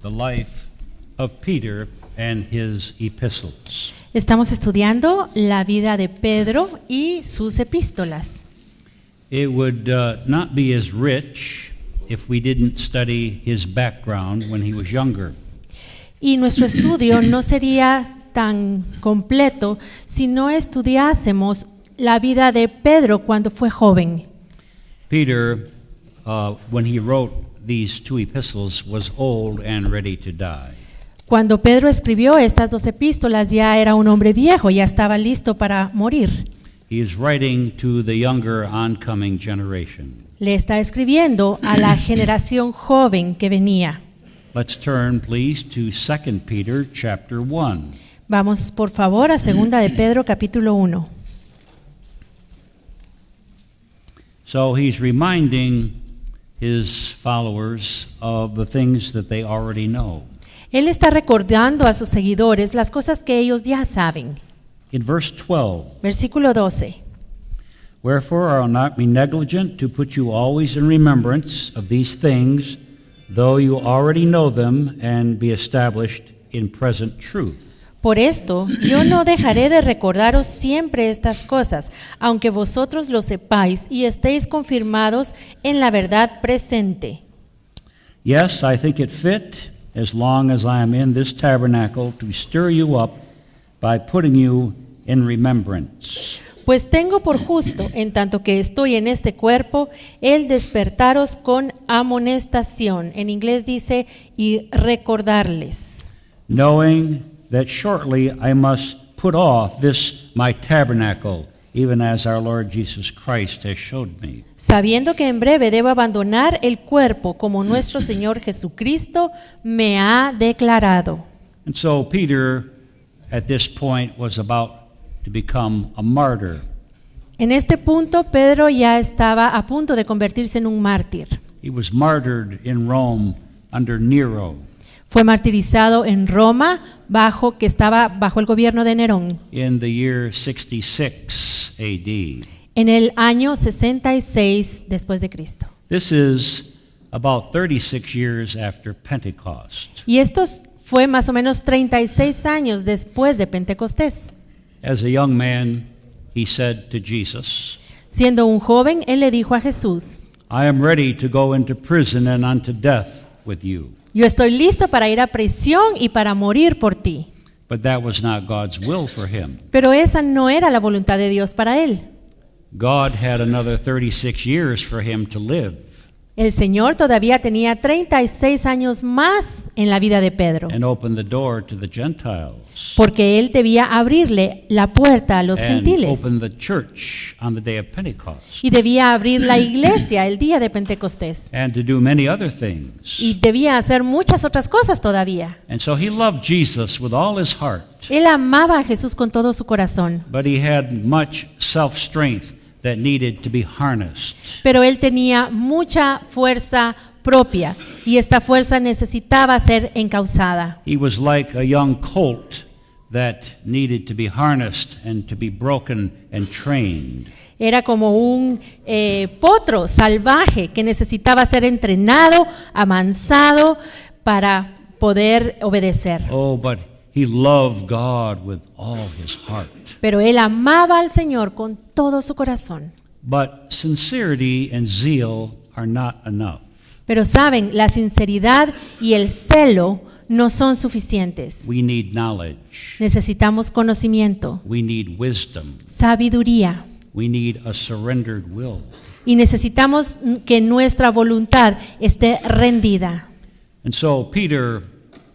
the life of Peter and his epistles. Estamos estudiando la vida de Pedro y sus epístolas. It would not be as rich if we didn't study his background when he was younger. Y nuestro estudio no sería tan completo si no estudiásemos la vida de Pedro cuando fue joven. Peter, when he wrote these two epistles, was old and ready to die. Cuando Pedro escribió estas dos epístolas ya era un hombre viejo, ya estaba listo para morir. He is writing to the younger oncoming generation. Le está escribiendo a la generación joven que venía. Let's turn, please, to 2 Peter chapter 1. Vamos, por favor, a 2 de Pedro, capítulo 1. So he's reminding his followers of the things that they already know. Él está recordando a sus seguidores las cosas que ellos ya saben. In verse 12, Versículo 12. wherefore I will not be negligent to put you always in remembrance of these things, though you already know them and be established in present truth. Por esto, yo no dejaré de recordaros siempre estas cosas, aunque vosotros lo sepáis y estéis confirmados en la verdad presente. Yes, I think it fit, as long as I am in this tabernacle, to stir you up by putting you in remembrance. Pues tengo por justo, en tanto que estoy en este cuerpo, el despertaros con amonestación. En inglés dice, y recordarles. Knowing that shortly I must put off this my tabernacle, even as our Lord Jesus Christ has showed me. Sabiendo que en breve debo abandonar el cuerpo como nuestro Señor Jesucristo me ha declarado. And so Peter, at this point, was about to become a martyr. En este punto, Pedro ya estaba a punto de convertirse en un mártir. He was martyred in Rome under Nero Fue martirizado en Roma, que estaba bajo el gobierno de Nerón, in the year 66 AD. en el año 66 después de Cristo. This is about 36 years after Pentecost. Y esto fue más o menos 36 años después de Pentecostés. As a young man, he said to Jesus, Siendo un joven, él le dijo a Jesús, I am ready to go into prison and unto death with you. yo estoy listo para ir a prisión y para morir por ti. But that was not God's will for him. Pero esa no era la voluntad de Dios para él. God had another 36 years for him to live El Señor todavía tenía 36 años más en la vida de Pedro, and open the door to the Gentiles porque él debía abrirle la puerta a los and gentiles open the church on the day of Pentecost y debía abrir la iglesia el día de Pentecostés and to do many other things. y debía hacer muchas otras cosas todavía. And so he loved Jesus with all his heart, Él amaba a Jesús con todo su corazón, but he had much self-strength that needed to be harnessed. pero él tenía mucha fuerza propia y esta fuerza necesitaba ser encauzada. He was like a young colt that needed to be harnessed and to be broken and trained. Era como un potro salvaje que necesitaba ser entrenado, amansado para poder obedecer. Oh, but he loved God with all his heart. Pero él amaba al Señor con todo su corazón. But sincerity and zeal are not enough. Pero saben, la sinceridad y el celo no son suficientes. We need knowledge. Necesitamos conocimiento, We need wisdom. sabiduría, We need a surrendered will. y necesitamos que nuestra voluntad esté rendida. And so Peter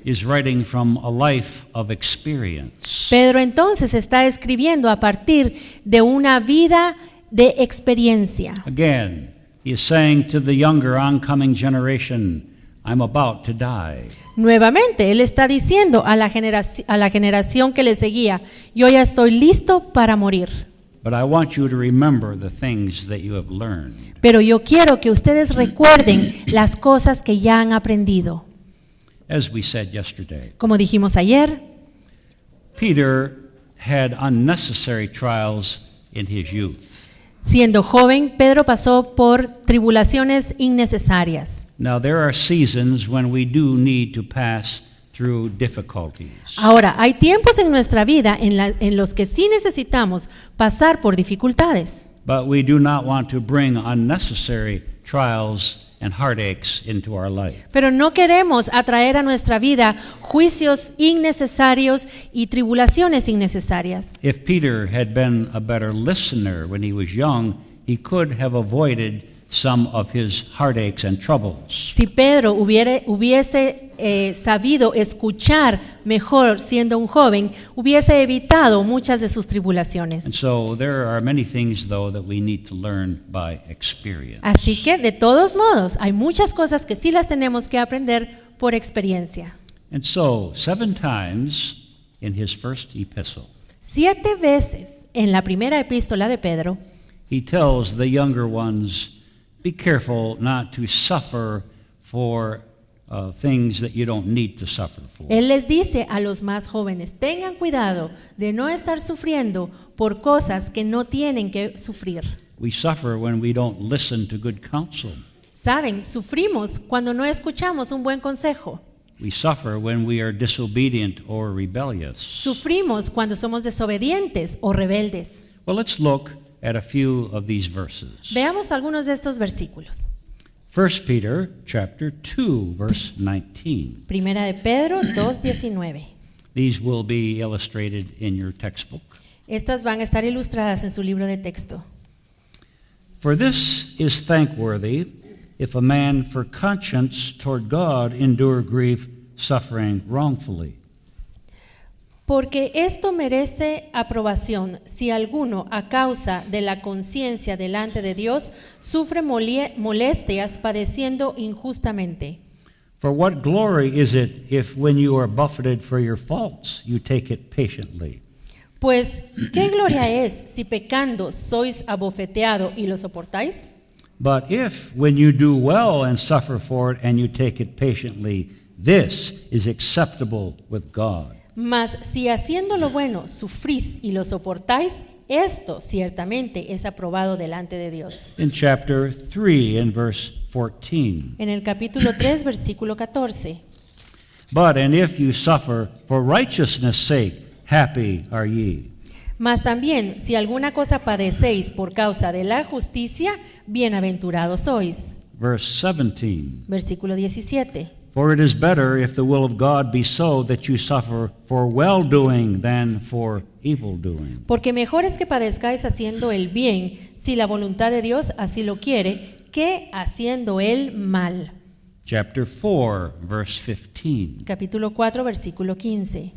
is writing from a life of experience. Pedro entonces está escribiendo a partir de una vida de experiencia. Again, he is saying to the younger oncoming generation, I'm about to die. Nuevamente, él está diciendo a la generación que le seguía, yo ya estoy listo para morir. But I want you to remember the things that you have learned. Pero yo quiero que ustedes recuerden las cosas que ya han aprendido. As we said yesterday, Como dijimos ayer, Peter had unnecessary trials in his youth. siendo joven, Pedro pasó por tribulaciones innecesarias. Now, there are seasons when we do need to pass through difficulties. Ahora, hay tiempos en nuestra vida en los que sí necesitamos pasar por dificultades, But we do not want to bring unnecessary trials and heartaches into our life. pero no queremos atraer a nuestra vida juicios innecesarios y tribulaciones innecesarias. If Peter had been a better listener when he was young, he could have avoided some of his heartaches and troubles. Si Pedro hubiese sabido escuchar mejor siendo un joven, hubiese evitado muchas de sus And tribulaciones. so there are many things, though, that we need to learn by experience. Así que, de todos modos, hay muchas cosas que sí las tenemos que aprender por experiencia. And so, 7 times in his first epistle, 7 veces en la primera epístola de Pedro, he tells the younger ones, be careful not to suffer for things that you don't need to suffer for. él les dice a los más jóvenes, tengan cuidado de no estar sufriendo por cosas que no tienen que sufrir. We suffer when we don't listen to good counsel. Saben, sufrimos cuando no escuchamos un buen consejo. We suffer when we are disobedient or rebellious. Sufrimos cuando somos desobedientes o rebeldes. Well, let's look at a few of these verses. Veamos algunos de estos versículos. 1 Peter chapter 2, verse 19. Primera de Pedro 2:19. These will be illustrated in your textbook. Estas van a estar ilustradas en su libro de texto. For this is thankworthy, if a man for conscience toward God endure grief, suffering wrongfully. Porque esto merece aprobación si alguno, a causa de la conciencia delante de Dios, sufre molestias padeciendo injustamente. For what glory is it if when you are buffeted for your faults, you take it patiently? Pues, ¿qué gloria es si pecando sois abofeteado y lo soportáis? But if when you do well and suffer for it and you take it patiently, this is acceptable with God. Mas si haciendo lo bueno sufrís y lo soportáis, esto ciertamente es aprobado delante de Dios. In chapter 3 and verse 14. En el capítulo 3, versículo 14. But and if you suffer for righteousness' sake, happy are ye. Mas también, si alguna cosa padecéis por causa de la justicia, bienaventurados sois. Verse 17. Versículo 17. For it is better if the will of God be so that you suffer for well-doing than for evil-doing. Porque mejor es que padezcáis haciendo el bien, si la voluntad de Dios así lo quiere, que haciendo el mal. Chapter 4, verse 15. Capítulo 4, versículo 15.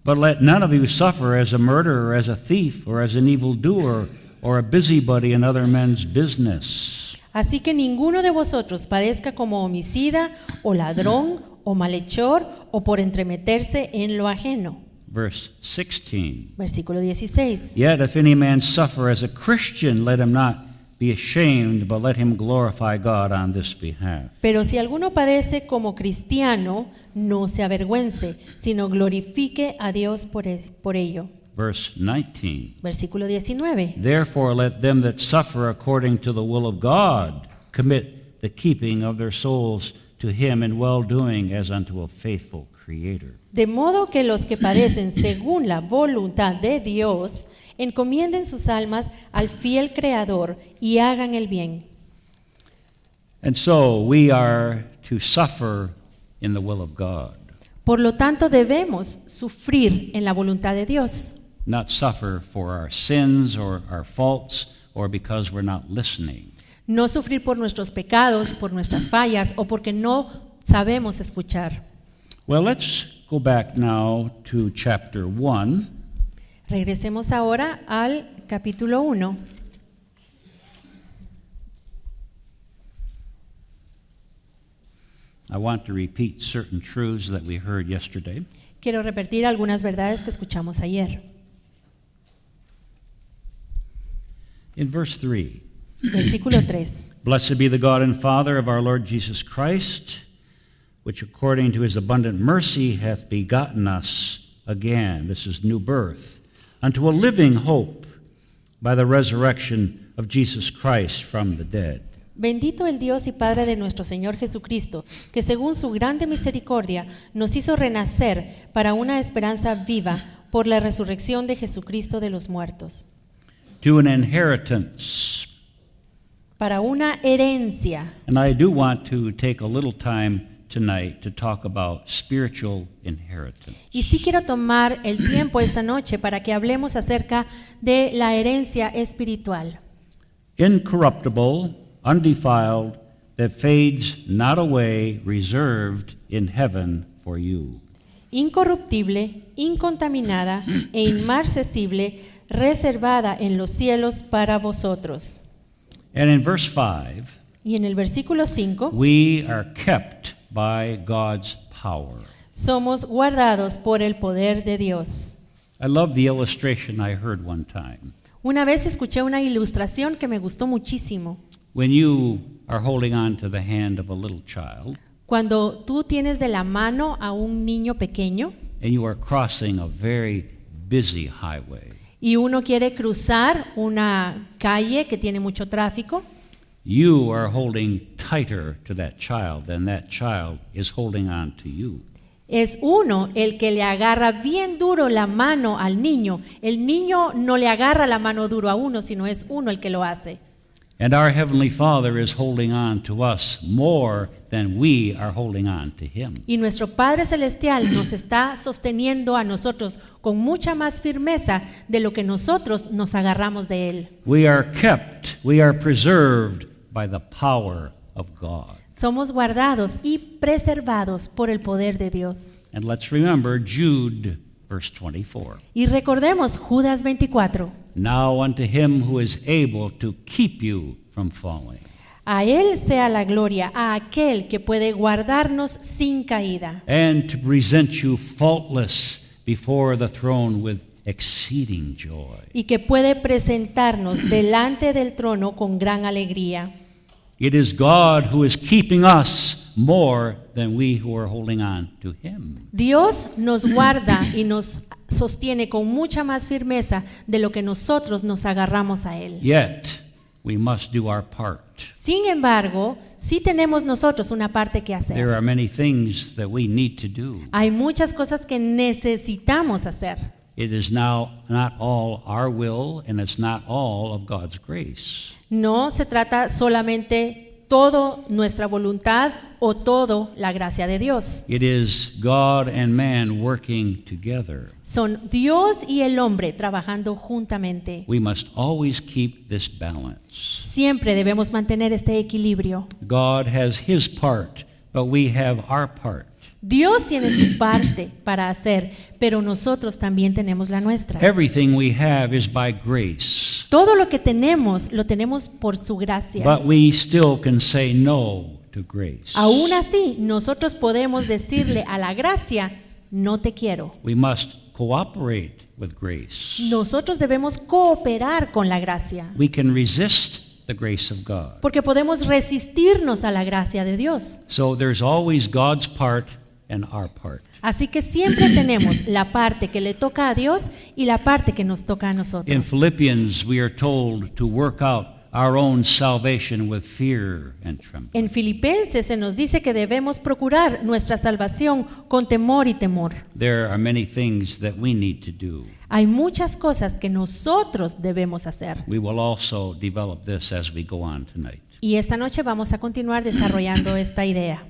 But let none of you suffer as a murderer, as a thief, or as an evildoer, or a busybody in other men's business. Así que ninguno de vosotros padezca como homicida, o ladrón, o malhechor, o por entremeterse en lo ajeno. Verse 16. Versículo 16. Yet if any man suffer as a Christian, let him not be ashamed, but let him glorify God on this behalf. Pero si alguno padece como cristiano, no se avergüence, sino glorifique a Dios por ello. Verse 19. Versículo 19. Therefore let them that suffer according to the will of God commit the keeping of their souls to him in well-doing as unto a faithful Creator. De modo que los que padecen según la voluntad de Dios, encomienden sus almas al fiel Creador y hagan el bien. And so we are to suffer in the will of God, Por lo tanto, debemos sufrir en la voluntad de Dios. not suffer for our sins or our faults or because we're not listening. No sufrir por nuestros pecados, por nuestras fallas o porque no sabemos escuchar. Well, let's go back now to chapter 1. Regresemos ahora al capítulo 1. I want to repeat certain truths that we heard yesterday. Quiero repetir algunas verdades que escuchamos ayer. In verse 3, Versículo 3. Blessed be the God and Father of our Lord Jesus Christ, which according to his abundant mercy hath begotten us again, this is new birth, unto a living hope by the resurrection of Jesus Christ from the dead. Bendito el Dios y Padre de nuestro Señor Jesucristo, que según su grande misericordia nos hizo renacer para una esperanza viva por la resurrección de Jesucristo de los muertos, to an inheritance. para una herencia. And I do want to take a little time tonight to talk about spiritual inheritance. Y sí quiero tomar el tiempo esta noche para que hablemos acerca de la herencia espiritual. Incorruptible, undefiled, that fades not away, reserved in heaven for you. Incorruptible, incontaminada e inmarcesible, reservada en los cielos para vosotros. And in verse 5, Y en el versículo 5, we are kept by God's power. somos guardados por el poder de Dios. I love the illustration I heard one time. Una vez escuché una ilustración que me gustó muchísimo. When you are holding on to the hand of a little child Cuando tú tienes de la mano a un niño pequeño and you are crossing a very busy highway, y uno quiere cruzar una calle que tiene mucho tráfico, you are holding tighter to that child than that child is holding on to you. es uno el que le agarra bien duro la mano al niño. El niño no le agarra la mano duro a uno, sino es uno el que lo hace. And our Heavenly Father is holding on to us more than we are holding on to Him. Y nuestro Padre Celestial nos está sosteniendo a nosotros con mucha más firmeza de lo que nosotros nos agarramos de Él. We are kept, we are preserved by the power of God. Somos guardados y preservados por el poder de Dios. And let's remember Jude, verse 24. Y recordemos Judas 24. Now unto Him who is able to keep you from falling. A Él sea la gloria, a aquel que puede guardarnos sin caída And to present you faultless before the throne with exceeding joy. y que puede presentarnos delante del trono con gran alegría. It is God who is keeping us more than we who are holding on to Him. Dios nos guarda y nos sostiene con mucha más firmeza de lo que nosotros nos agarramos a Él. Yet, we must do our part. Sin embargo, sí tenemos nosotros una parte que hacer. There are many things that we need to do. Hay muchas cosas que necesitamos hacer. It is now not all our will, and it's not all of God's grace. No se trata solamente todo nuestra voluntad o todo la gracia de Dios. It is God and man working together. Son Dios y el hombre trabajando juntamente. We must always keep this balance. Siempre debemos mantener este equilibrio. God has His part, but we have our part. Dios tiene su parte para hacer, pero nosotros también tenemos la nuestra. Everything we have is by grace, Todo lo que tenemos, lo tenemos por su gracia. but we still can say no to grace. Aún así, nosotros podemos decirle a la gracia, no te quiero. We must cooperate with grace. Nosotros debemos cooperar con la gracia, We can resist the grace of God. porque podemos resistirnos a la gracia de Dios. So there's always God's part and our part. Así que siempre tenemos la parte que le toca a Dios y la parte que nos toca a In nosotros. Philippians, we are told to work out our own salvation with fear and trembling. En Filipenses se nos dice que debemos procurar nuestra salvación con temor y temor. There are many things that we need to do. Hay muchas cosas que nosotros debemos hacer. We will also develop this as we go on tonight. Y esta noche vamos a continuar desarrollando esta idea.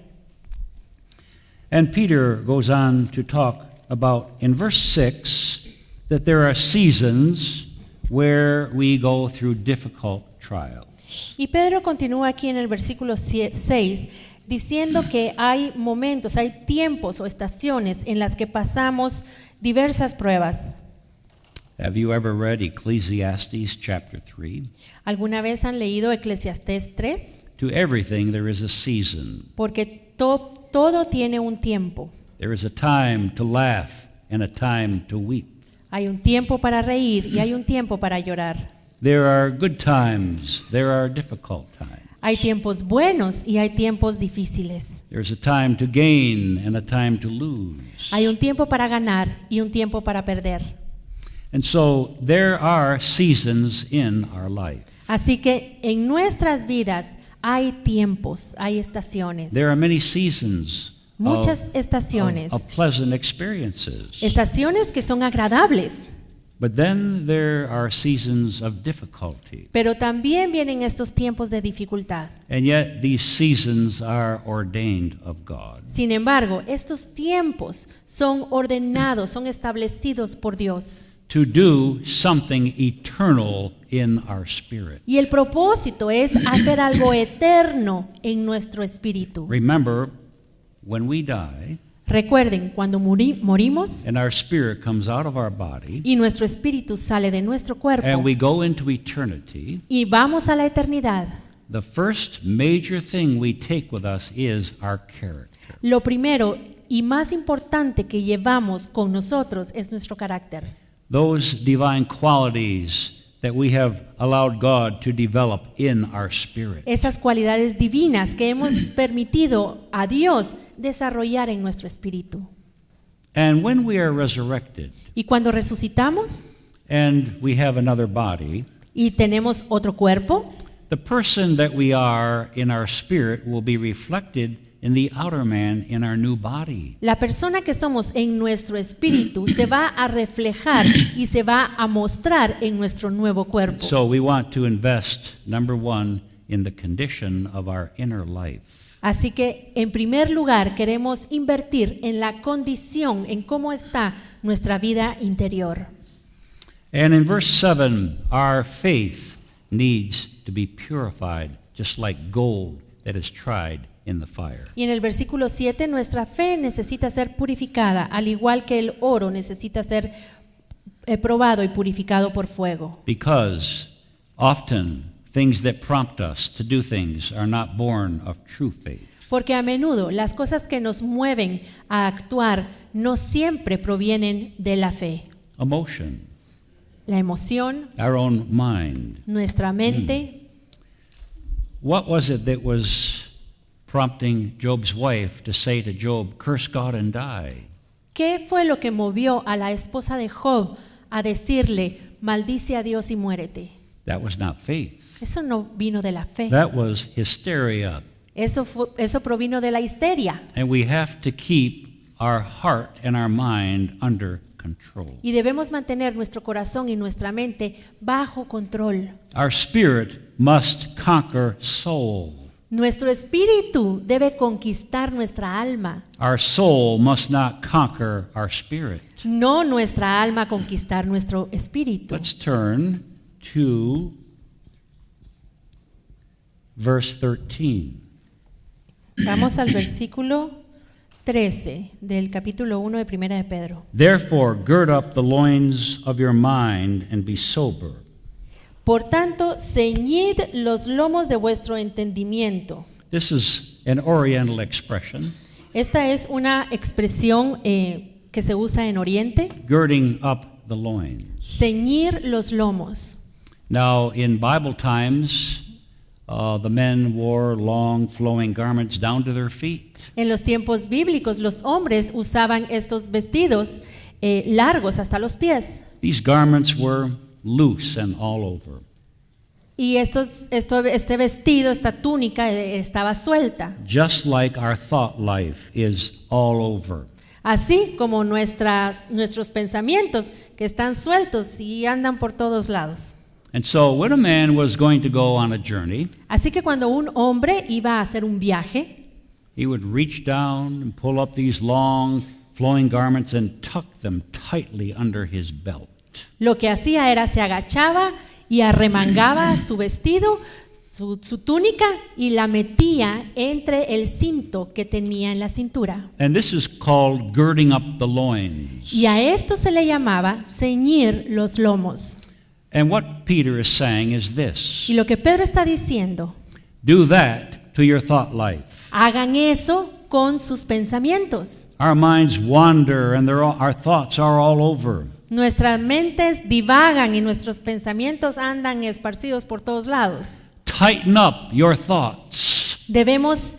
And Peter goes on to talk about, in verse 6, that there are seasons where we go through difficult trials. Y Pedro continúa aquí en el versículo 6 diciendo que hay momentos, hay tiempos o estaciones en las que pasamos diversas pruebas. Have you ever read Ecclesiastes chapter 3? ¿Alguna vez han leído Eclesiastés 3? To everything there is a season. Porque todo tiene un tiempo. There is a time to laugh and a time to weep. Hay un tiempo para reír y hay un tiempo para llorar. There are good times, there are difficult times. Hay tiempos buenos y hay tiempos difíciles. There's a time to gain and a time to lose. Hay un tiempo para ganar y un tiempo para perder. And so there are seasons in our life. Así que en nuestras vidas Hay tiempos, hay estaciones, There are many seasons muchas estaciones, of pleasant experiences. estaciones que son agradables, But then there are seasons of difficulty. pero también vienen estos tiempos de dificultad. And yet these seasons are ordained of God. Sin embargo, estos tiempos son ordenados, son establecidos por Dios. To do something eternal in our spirit. Y el propósito es hacer algo eterno en nuestro espíritu. Remember, when we die Recuerden, cuando morimos and our spirit comes out of our body y nuestro espíritu sale de nuestro cuerpo and we go into eternity, y vamos a la eternidad, the first major thing we take with us is our character. lo primero y más importante que llevamos con nosotros es nuestro carácter. Those divine qualities that we have allowed God to develop in our spirit. Esas cualidades divinas que hemos permitido a Dios desarrollar en nuestro espíritu. And when we are resurrected Y cuando resucitamos and we have another body, y tenemos otro cuerpo, the person that we are in our spirit will be reflected in the outer man in our new body. la persona que somos en nuestro espíritu se va a reflejar y se va a mostrar en nuestro nuevo cuerpo. So we want to invest, number one, in the condition of our inner life. Así que, en primer lugar, queremos invertir en la condición, en cómo está nuestra vida interior. And in verse 7, our faith needs to be purified, just like gold that is tried in the fire. Y en el versículo 7, nuestra fe necesita ser purificada, al igual que el oro necesita ser probado y purificado por fuego. Because often things that prompt us to do things are not born of true faith. Porque a menudo las cosas que nos mueven a actuar no siempre provienen de la fe. Emotion, La emoción, our own mind. nuestra mente. What was it that was prompting Job's wife to say to Job, curse God and die? ¿Qué fue lo que movió a la esposa de Job a decirle, maldice a Dios y muérete? That was not faith. Eso no vino de la fe. That was hysteria. Eso provino de la histeria. And we have to keep our heart and our mind under control. Y debemos mantener nuestro corazón y nuestra mente bajo control. Our spirit must conquer soul. Nuestro espíritu debe conquistar nuestra alma. Our soul must not conquer our spirit. No nuestra alma conquistar nuestro espíritu. Let's turn to verse 13. Vamos al versículo 13 del capítulo 1 de Primera de Pedro. Therefore, gird up the loins of your mind and be sober. Por tanto, ceñid los lomos de vuestro entendimiento. This is an Oriental expression, Esta es una expresión que se usa en Oriente. girding up the loins. Ceñir los lomos. Now, in Bible times, the men wore long flowing garments down to their feet. En los tiempos bíblicos, los hombres usaban estos vestidos largos hasta los pies. These garments were loose and all over. Y este vestido, esta túnica estaba suelta. Just like our thought life is all over. Así como nuestros pensamientos que están sueltos y andan por todos lados. And so when a man was going to go on a journey, Así que cuando un hombre iba a hacer un viaje, he would reach down and pull up these long flowing garments and tuck them tightly under his belt. lo que hacía era se agachaba y arremangaba su vestido, su túnica y la metía entre el cinto que tenía en la cintura. And this is called girding up the loins. Y a esto se le llamaba ceñir los lomos. And what Peter is saying is this: Y lo que Pedro está diciendo, do that to your thought life. hagan eso con sus pensamientos. Our minds wander and our thoughts are all over. Nuestras mentes divagan y nuestros pensamientos andan esparcidos por todos lados. Tighten up your thoughts. Debemos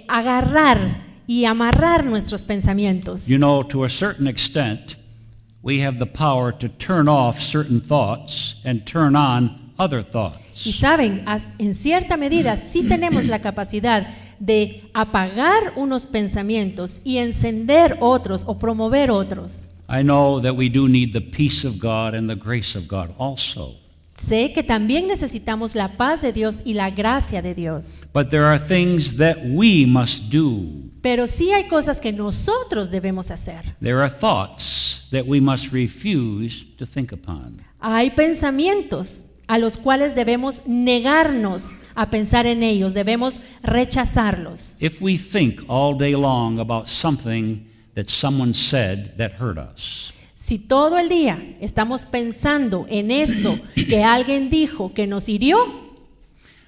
agarrar y amarrar nuestros pensamientos. You know, to a certain extent, we have the power to turn off certain thoughts and turn on other thoughts. Y saben, en cierta medida sí tenemos la capacidad de apagar unos pensamientos y encender otros o promover otros. I know that we do need the peace of God and the grace of God also. Sé que también necesitamos la paz de Dios y la gracia de Dios. But there are things that we must do. Pero sí hay cosas que nosotros debemos hacer. There are thoughts that we must refuse to think upon. Hay pensamientos a los cuales debemos negarnos a pensar en ellos, debemos rechazarlos. If we think all day long about something that someone said that hurt us, Si todo el día estamos pensando en eso que alguien dijo que nos hirió,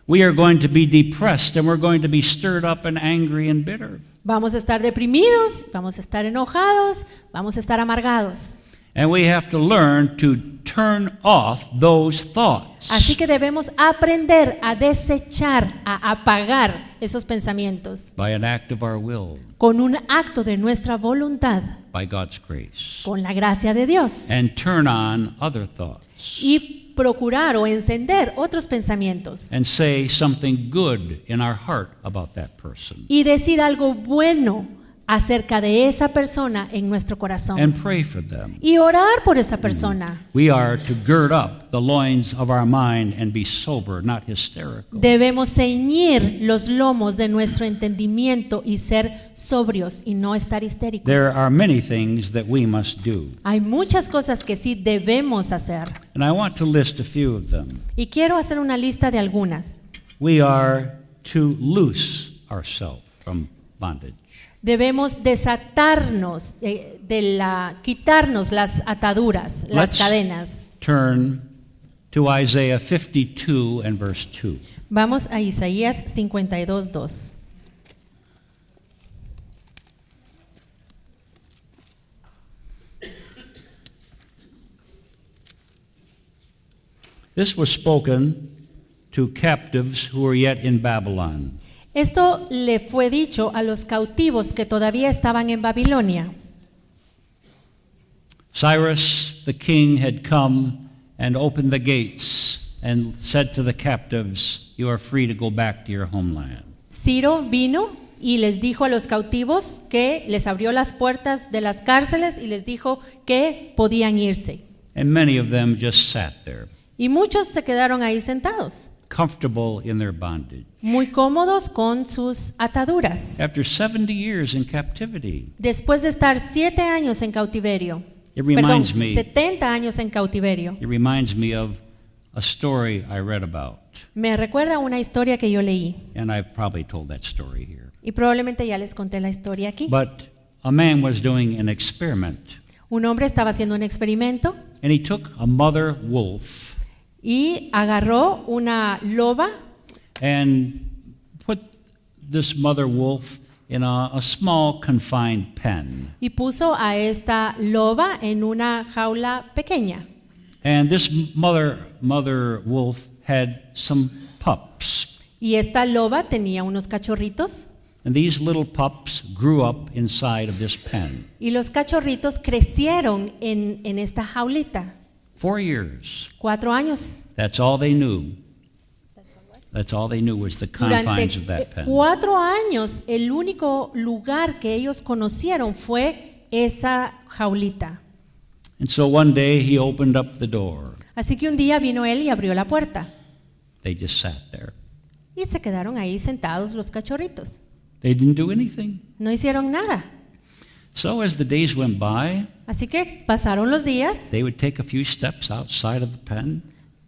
we are going to be depressed and we're going to be stirred up and angry and bitter. vamos a estar deprimidos, vamos a estar enojados, vamos a estar amargados. And we have to learn to turn off those thoughts Así que debemos aprender a desechar, a apagar esos pensamientos by an act of our will, con un acto de nuestra voluntad, by God's grace, con la gracia de Dios, and turn on other thoughts y procurar o encender otros pensamientos and say something good in our heart about that person y decir algo bueno acerca de esa persona en nuestro corazón and pray for them. y orar por esa persona. We are to gird up the loins of our mind and be sober, not hysterical. Debemos ceñir los lomos de nuestro entendimiento y ser sobrios y no estar histéricos. There are many things that we must do, Hay muchas cosas que sí debemos hacer and I want to list a few of them. y quiero hacer una lista de algunas. We are to loose ourselves from bondage. Debemos desatarnos, quitarnos las ataduras, las Let's cadenas. turn to Isaiah 52 and verse 2. Vamos a Isaías 52:2. This was spoken to captives who were yet in Babylon. Esto le fue dicho a los cautivos que todavía estaban en Babilonia. Cyrus the king had come and opened the gates and said to the captives, "You are free to go back to your homeland." Ciro vino y les dijo a los cautivos que les abrió las puertas de las cárceles y les dijo que podían irse. And many of them just sat there, Y muchos se quedaron ahí sentados, comfortable in their bondage. muy cómodos con sus ataduras. After 70 years in captivity, Después de estar 7 años en cautiverio, it reminds me 70 años en cautiverio, of a story I read about. me recuerda una historia que yo leí. And I've probably told that story here. Y probablemente ya les conté la historia aquí. But a man was doing an experiment, Un hombre estaba haciendo un experimento and he took a mother wolf y agarró una loba and put this mother wolf in a small confined pen. y puso a esta loba en una jaula pequeña. And this mother wolf had some pups. Y esta loba tenía unos cachorritos And these little pups grew up inside of this pen. y los cachorritos crecieron en esta jaulita. 4 years. 4 años. That's all they knew. That's all they knew was the confines of Durante that pen. 4 años el único lugar que ellos conocieron fue esa jaulita. And so one day he opened up the door. Así que un día vino él y abrió la puerta They just sat there. y se quedaron ahí sentados los cachorritos. They didn't do anything. No hicieron nada. So as the days went by, Así que pasaron los días, they would take a few steps outside of the pen,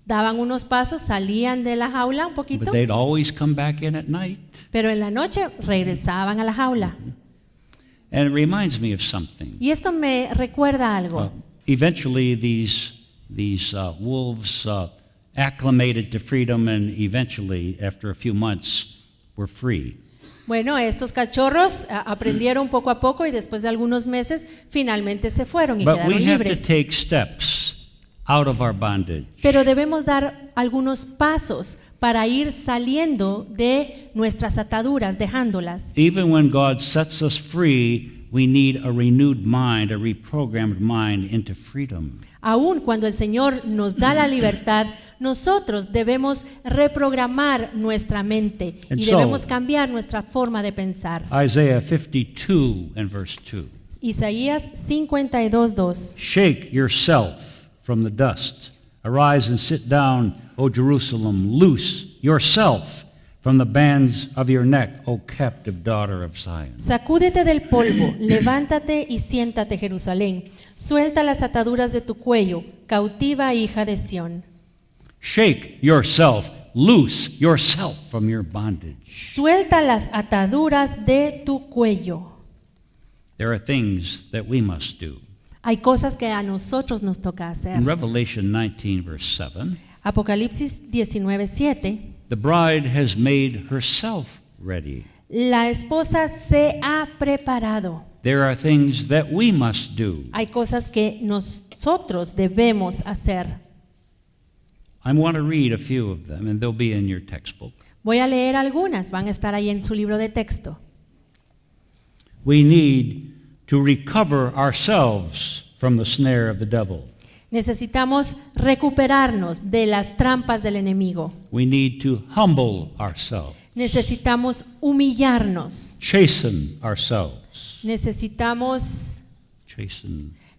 daban unos pasos, salían de la jaula un but poquito, they'd always come back in at night. pero en la noche regresaban a la jaula. And it reminds me of something. Y esto me recuerda algo. Eventually, these wolves acclimated to freedom, and eventually, after a few months, were free. Bueno, estos cachorros aprendieron poco a poco y después de algunos meses finalmente se fueron y But quedaron we have to libres. take steps out of our bondage. Pero debemos dar algunos pasos para ir saliendo de nuestras ataduras, dejándolas. Even when God sets us free, we need a renewed mind, a reprogrammed mind into freedom. Aun cuando el Señor nos da la libertad, nosotros debemos reprogramar nuestra mente And y so- debemos cambiar nuestra forma de pensar. Isaiah 52 and verse 2. Isaías 52:2. Shake yourself from the dust. Arise and sit down, O Jerusalem. Loose yourself from the bands of your neck, O captive daughter of Zion. Sacúdete del polvo, levántate y siéntate, Jerusalén. Suelta las ataduras de tu cuello, cautiva hija de Sión. Shake yourself. Loose yourself from your bondage. Suelta las ataduras de tu cuello. There are things that we must do. Hay cosas que a nosotros nos toca hacer. In Revelation 19, verse 7, Apocalipsis 19:7. the bride has made herself ready. La esposa se ha preparado. There are things that we must do. Hay cosas que nosotros debemos hacer. I want to read a few of them, and they'll be in your textbook. Voy a leer algunas, van a estar ahí en su libro de texto. We need to recover ourselves from the snare of the devil. Necesitamos recuperarnos de las trampas del enemigo. We need to humble ourselves, Necesitamos humillarnos. chasten ourselves,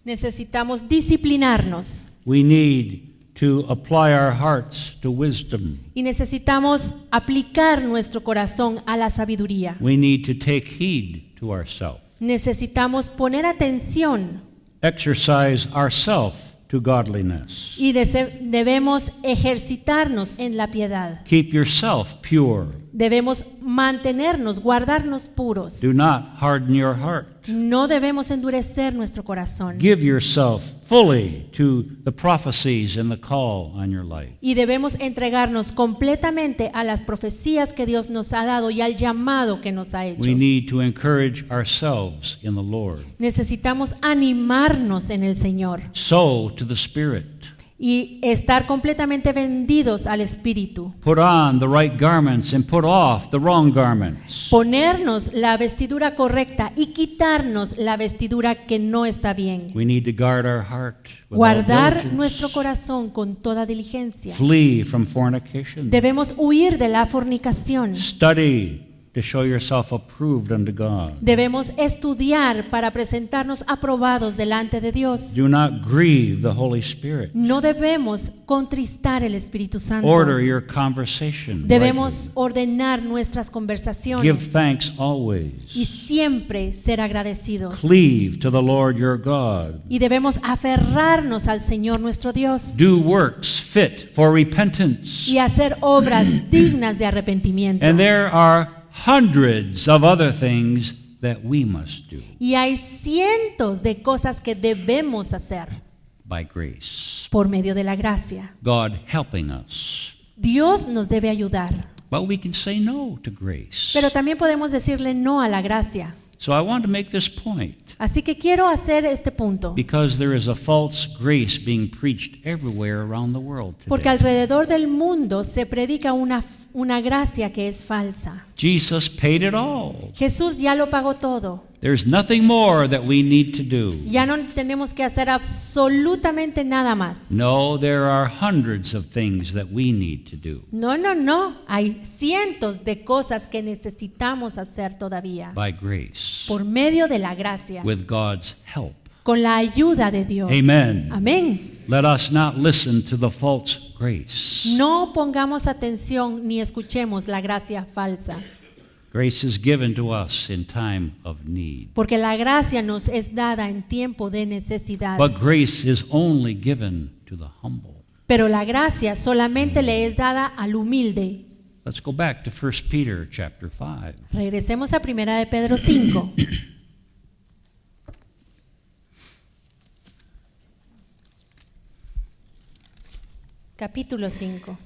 Necesitamos disciplinarnos. We need to apply our hearts to wisdom. Y necesitamos aplicar nuestro corazón a la sabiduría. We need to take heed to ourselves, Necesitamos poner atención exercise ourselves to godliness. y debemos ejercitarnos en la piedad. Keep yourself pure. Debemos mantenernos, guardarnos puros. Do not harden your heart. No debemos endurecer nuestro corazón. Give yourself fully to the prophecies and the call on your life. Y debemos entregarnos completamente a las profecías que Dios nos ha dado y al llamado que nos ha hecho. We need to encourage ourselves in the Lord. Necesitamos animarnos en el Señor Sow to the Spirit. y estar completamente vendidos al Espíritu. Put on the right garments and put off the wrong garments. Ponernos la vestidura correcta y quitarnos la vestidura que no está bien. We need to guard our heart with all Guardar diligence. nuestro corazón con toda diligencia. Flee from fornication. Debemos huir de la fornicación. Study to show yourself approved unto God. Debemos estudiar para presentarnos aprobados delante de Dios. Do not grieve the Holy Spirit. No debemos contristar el Espíritu Santo. Order your conversation. Debemos ordenar nuestras Give conversaciones thanks y always. siempre ser agradecidos. Cleave to the Lord your God. Y debemos aferrarnos al Señor nuestro Dios Do works fit for repentance. y hacer obras dignas de arrepentimiento. And there are hundreds of other things that we must do Y hay cientos de cosas que debemos hacer by grace. por medio de la gracia. God helping us. Dios nos debe ayudar, But we can say no to grace. pero también podemos decirle no a la gracia. So I want to make this point Así que quiero hacer este punto, because there is a false grace being preached everywhere around the world porque today. alrededor del mundo se predica una gracia que es falsa. Jesus paid it all. Jesús ya lo pagó todo. There's nothing more that we need to do. Ya no tenemos que hacer absolutamente nada más. No, there are hundreds of things that we need to do No. Hay cientos de cosas que necesitamos hacer todavía by grace por medio de la gracia, with God's help. con la ayuda de Dios. Amen. Amén. Let us not listen to the false grace. No pongamos atención ni escuchemos la gracia falsa, Grace is given to us in time of need. porque la gracia nos es dada en tiempo de necesidad. But grace is only given to the humble. Pero la gracia solamente le es dada al humilde. Let's go back to 1 Peter chapter 5. Regresemos a 1 de Pedro 5. Capítulo 5.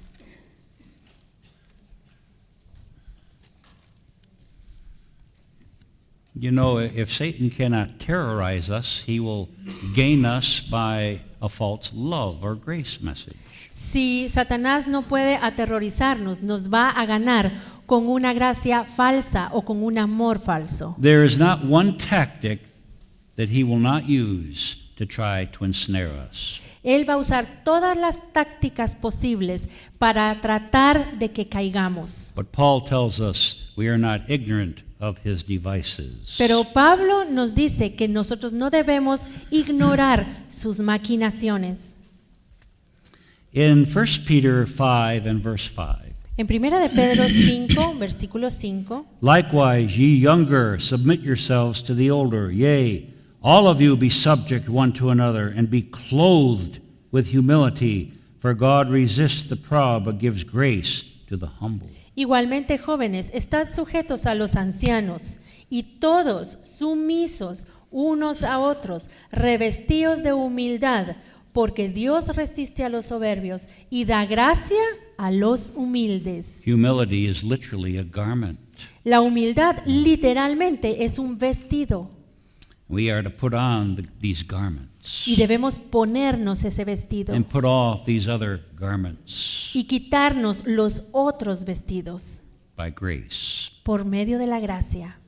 You know, if Satan cannot terrorize us, he will gain us by a false love or grace message. Si Satanás no puede aterrorizarnos, nos va a ganar con una gracia falsa o con un amor falso. There is not one tactic that he will not use to try to ensnare us. Él va a usar todas las tácticas posibles para tratar de que caigamos. But Paul tells us we are not ignorant of his devices. Pero Pablo nos dice que nosotros no debemos ignorar sus maquinaciones. In 1 Peter 5 and verse 5, En 1 de Pedro 5, versículo 5, likewise, ye younger, submit yourselves to the older. Yea, all of you be subject one to another, and be clothed with humility. For God resists the proud, but gives grace to the humble. igualmente jóvenes, estad sujetos a los ancianos, y todos sumisos unos a otros, revestidos de humildad, porque Dios resiste a los soberbios y da gracia a los humildes. Humility is literally a garment. La humildad literalmente es un vestido We are to put on these garments y debemos ponernos ese vestido and put off these other garments y quitarnos los otros vestidos by grace. por medio de la gracia.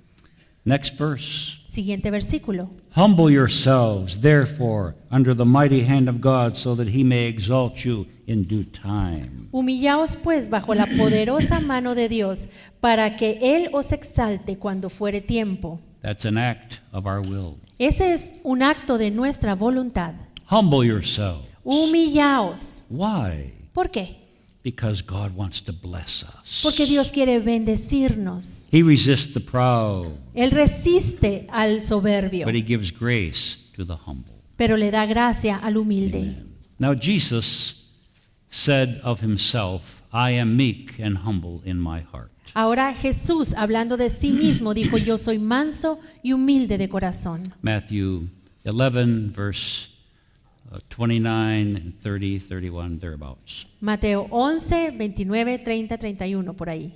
Next verse. Siguiente versículo. Humble yourselves, therefore, under the mighty hand of God, so that he may exalt you in due time. Humillaos pues bajo la poderosa mano de Dios, para que Él os exalte cuando fuere tiempo. That's an act of our will. Ese es un acto de nuestra voluntad. Humble yourselves. Humillaos. Why? ¿Por qué? Because God wants to bless us. Porque Dios quiere bendecirnos. He resists the proud, Él resiste al soberbio, but he gives grace to the humble. pero le da gracia al humilde. Now Jesus said of himself, I am meek and humble in my heart. Ahora Jesús, hablando de sí mismo, dijo, yo soy manso y humilde de corazón. Matthew 11, verse 29 and 30, 31, thereabouts. Mateo 11, 29, 30, 31, por ahí.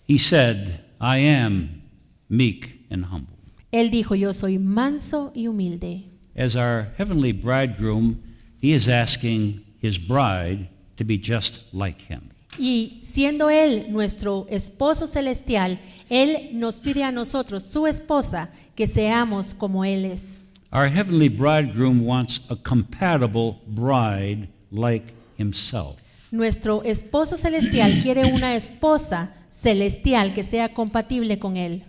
He said, I am meek and humble. Él dijo, yo soy manso y humilde. As our heavenly bridegroom, he is asking his bride to be just like him. Y siendo Él nuestro esposo celestial, Él nos pide a nosotros, su esposa, que seamos como Él es. Our heavenly bridegroom wants a compatible bride like himself. Nuestro esposo celestial quiere una esposa celestial que sea compatible con Él.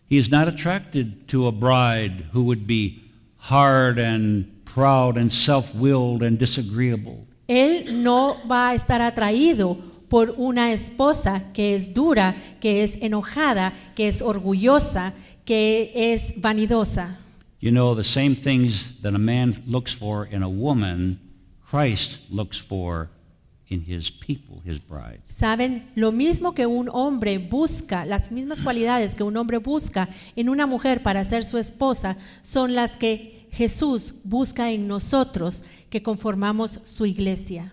He is not attracted to a bride who would be hard and proud and self-willed and disagreeable. Él no va a estar atraído por una esposa que es dura, que es enojada, que es orgullosa, que es vanidosa. You know, the same things that a man looks for in a woman, Christ looks for in his people, his bride. Saben, lo mismo que un hombre busca, las mismas cualidades que un hombre busca en una mujer para ser su esposa, son las que Jesús busca en nosotros, que conformamos su iglesia.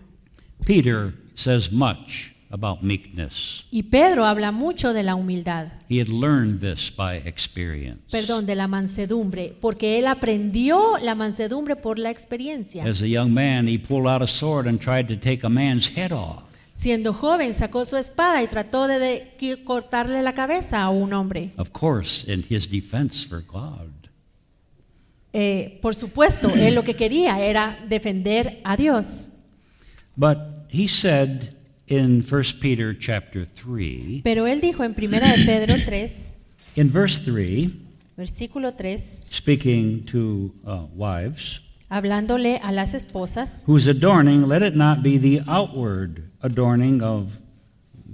Peter says much about meekness. Y Pedro habla mucho de la humildad, He had learned this by experience. de la mansedumbre, porque él aprendió la mansedumbre por la experiencia. As a young man, he pulled out a sword and tried to take a man's head off. Siendo joven, sacó su espada y trató de cortarle la cabeza a un hombre. Of course, in his defense for God. Por supuesto, él lo que quería era defender a Dios. But he said in 1 Peter chapter 3, Pero él dijo en 1 de Pedro 3, in verse 3, versículo 3, speaking to wives, hablándole a las esposas, whose adorning, let it not be the outward adorning of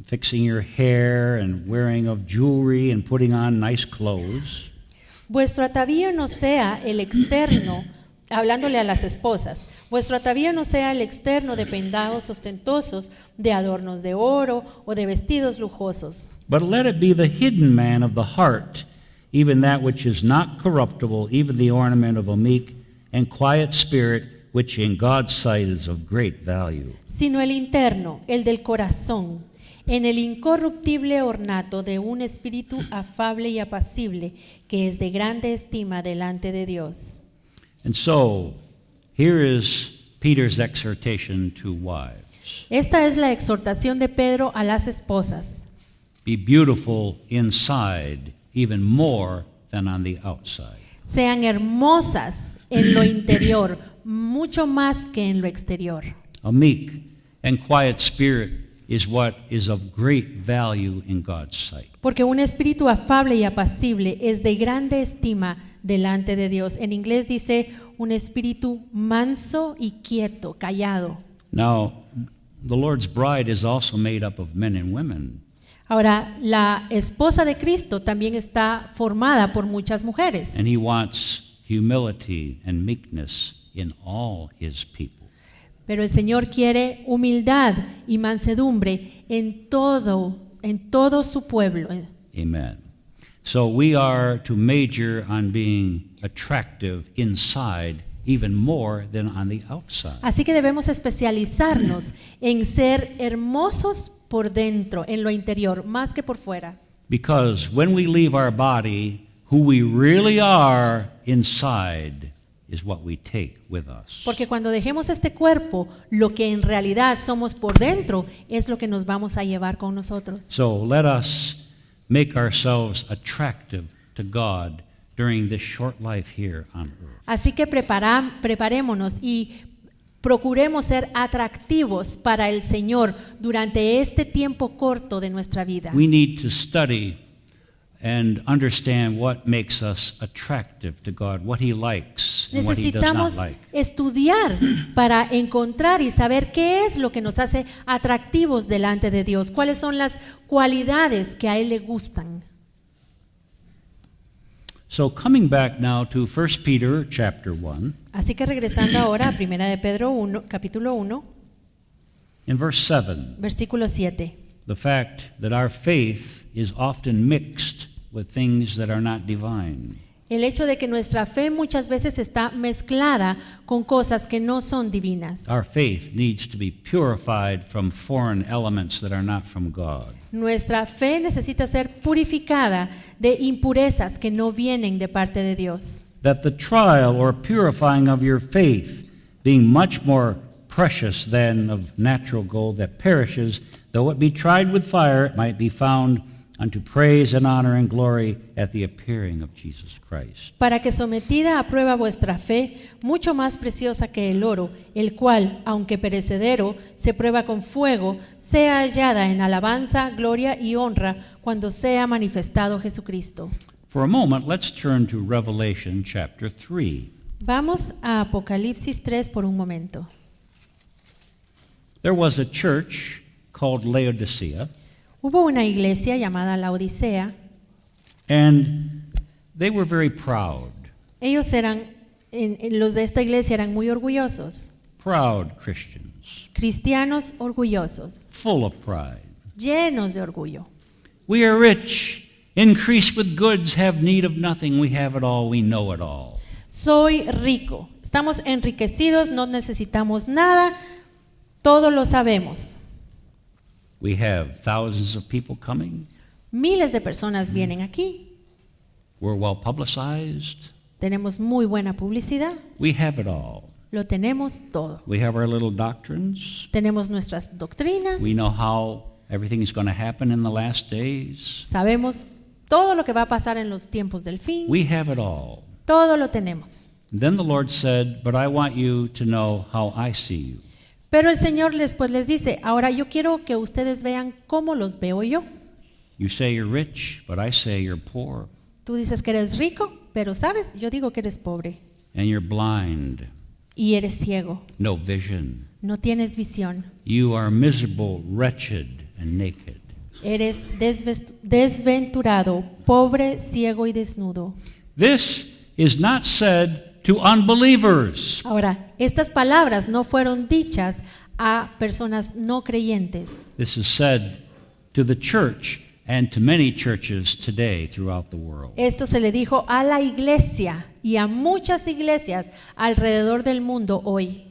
fixing your hair and wearing of jewelry and putting on nice clothes, vuestro atavío no sea el externo, hablándole a las esposas, vuestro atavío no sea el externo de pendados ostentosos, de adornos de oro o de vestidos lujosos, but let it be the hidden man of the heart, even that which is not corruptible, even the ornament of a meek and quiet spirit, which in God's sight is of great value. sino el interno, el del corazón, en el incorruptible ornato de un espíritu afable y apacible, que es de grande estima delante de Dios. And so, here is Peter's exhortation to wives. Esta es la exhortación de Pedro a las esposas. Be beautiful inside, even more than on the outside. sean hermosas en lo interior, mucho más que en lo exterior. A meek and quiet spirit is what is of great value in God's sight. Porque un espíritu afable y apacible es de grande estima delante de Dios. En inglés dice un espíritu manso y quieto, callado. Now, the Lord's bride is also made up of men and women. Ahora, la esposa de Cristo también está formada por muchas mujeres. And he wants humility and meekness in all his people. Pero el Señor quiere humildad y mansedumbre en todo su pueblo. Amen. So we are to major on being attractive inside even more than on the outside. Así que debemos especializarnos en ser hermosos por dentro, en lo interior, más que por fuera. Because when we leave our body, who we really are inside is what we take with us. Porque cuando dejemos este cuerpo, lo que en realidad somos por dentro es lo que nos vamos a llevar con nosotros. So let us make ourselves attractive to God during this short life here on earth. Así que preparémonos y procuremos ser atractivos para el Señor durante este tiempo corto de nuestra vida. We need to study and understand what makes us attractive to God, what he likes and what he does not Necesitamos like. estudiar para encontrar y saber qué es lo que nos hace atractivos delante de Dios, cuáles son las cualidades que a Él le gustan. So coming back now to 1 Peter chapter 1, Así que regresando ahora a 1 de Pedro 1, capítulo 1, in verse 7, versículo 7. the fact that our faith is often mixed with things that are not divine. El hecho de que nuestra fe muchas veces está mezclada con cosas que no son divinas. Our faith needs to be purified from foreign elements that are not from God. Nuestra fe necesita ser purificada de impurezas que no vienen de parte de Dios. That the trial or purifying of your faith, being much more precious than of natural gold that perishes, though it be tried with fire, it might be found unto praise and honor and glory at the appearing of Jesus Christ. Para que sometida a prueba vuestra fe, mucho más preciosa que el oro, el cual, aunque perecedero, se prueba con fuego, sea hallada en alabanza, gloria y honra cuando sea manifestado Jesucristo. For a moment, let's turn to Revelation chapter 3. Vamos a Apocalipsis 3 por un momento. There was a church called Laodicea, Hubo una iglesia llamada La Odisea. and they were very proud. Ellos los de esta iglesia eran muy orgullosos, Proud Christians, cristianos orgullosos, full of pride. llenos de orgullo. We are rich, increase with goods, have need of nothing. We have it all, we know it all. Soy rico, estamos enriquecidos, no necesitamos nada, todo lo sabemos. We have thousands of people coming. Miles de personas vienen aquí, We're well publicized. tenemos muy buena publicidad, We have it all. lo tenemos todo. We have our little doctrines. Tenemos nuestras doctrinas, We know how everything is going to happen in the last days. sabemos todo lo que va a pasar en los tiempos del fin, We have it all. todo lo tenemos. Then the Lord said, but I want you to know how I see you. Pero el Señor después les dice, ahora yo quiero que ustedes vean cómo los veo yo. You say you're rich, but I say you're poor, Tú dices que eres rico, pero sabes, yo digo que eres pobre and you're blind, y eres ciego, no vision. no tienes visión, You are miserable, wretched, and naked. eres desventurado, pobre, ciego y desnudo. This is not said to unbelievers. Ahora, estas palabras no fueron dichas a personas no creyentes. This is said to the church and to many churches today throughout the world. Esto se le dijo a la iglesia y a muchas iglesias alrededor del mundo hoy.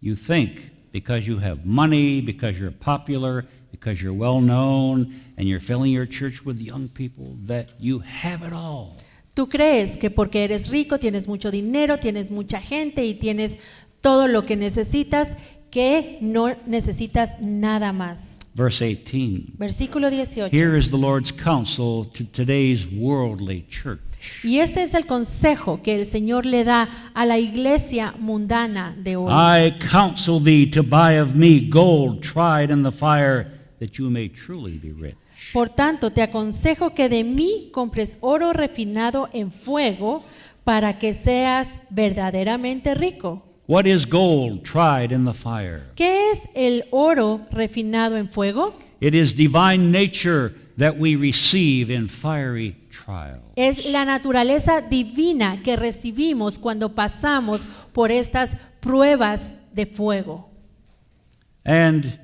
You think because you have money, because you're popular, because you're well known, and you're filling your church with young people, that you have it all. Tú crees que porque eres rico, tienes mucho dinero, tienes mucha gente y tienes todo lo que necesitas, que no necesitas nada más. Verse 18. Versículo 18. Here is the Lord's counsel to today's worldly church. Y este es el consejo que el Señor le da a la iglesia mundana de hoy. I counsel thee to buy of me gold tried in the fire, that you may truly be rich. Por tanto, te aconsejo que de mí compres oro refinado en fuego para que seas verdaderamente rico. What is gold tried in the fire? ¿Qué es el oro refinado en fuego? It is divine nature that we receive in fiery trial. Es la naturaleza divina que recibimos cuando pasamos por estas pruebas de fuego. And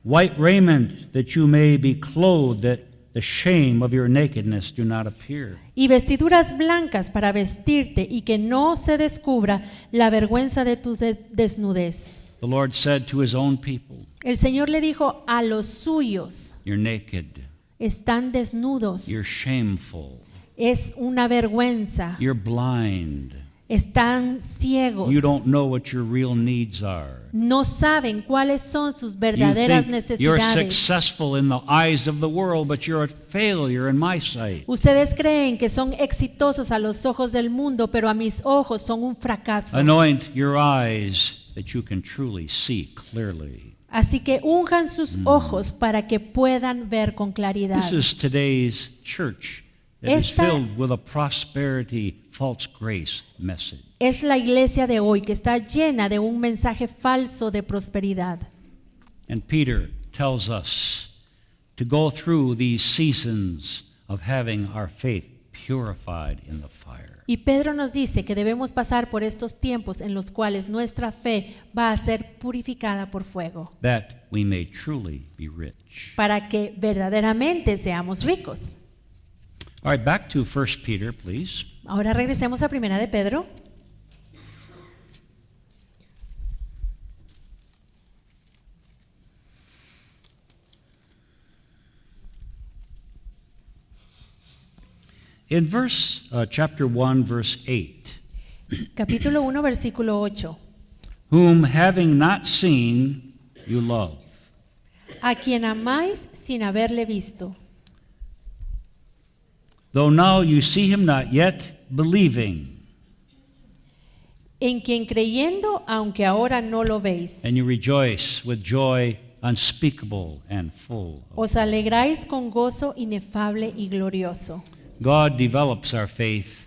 white raiment, that you may be clothed, that the shame of your nakedness do not appear. Y vestiduras blancas para vestirte y que no se descubra la vergüenza de tu desnudez. The Lord said to his own people, El Señor le dijo a los suyos, you're naked, están desnudos, you're shameful, es una vergüenza, you're blind, están ciegos, you don't know what your real needs are. no saben cuáles son sus You verdaderas think you're necesidades. successful in the eyes of the world, but you're a failure in my sight. Ustedes creen que son exitosos a los ojos del mundo, pero a mis ojos son un fracaso. Anoint your eyes that you can truly see clearly. Así que unjan sus ojos para que puedan ver con claridad. This is today's church that is Esta- filled with a prosperity, false grace message. Es la iglesia de hoy que está llena de un mensaje falso de prosperidad. And Peter tells us to go through these seasons of having our faith purified in the fire. Y Pedro nos dice que debemos pasar por estos tiempos en los cuales nuestra fe va a ser purificada por fuego, That we may truly be rich. para que verdaderamente seamos ricos. All right, back to 1 Peter, please. Ahora regresemos a Primera de Pedro. In chapter 1, verse 8, Capítulo 1, versículo 8. whom having not seen, you love. A quien amáis sin haberle visto, Though now you see him not yet, believing, en quien creyendo, aunque ahora no lo veis, and you rejoice with joy unspeakable and full. os alegráis con gozo inefable y glorioso. God develops our faith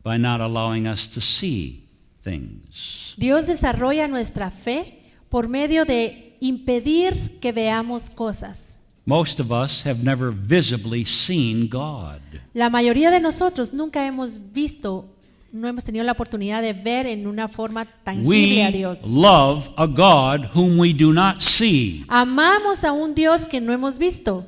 by not allowing us to see things. Dios desarrolla nuestra fe por medio de impedir que veamos cosas. Most of us have never visibly seen God. La mayoría de nosotros nunca hemos visto, no hemos tenido la oportunidad de ver en una forma tangible a We Dios. love a God whom we do not see. Amamos a un Dios que no hemos visto.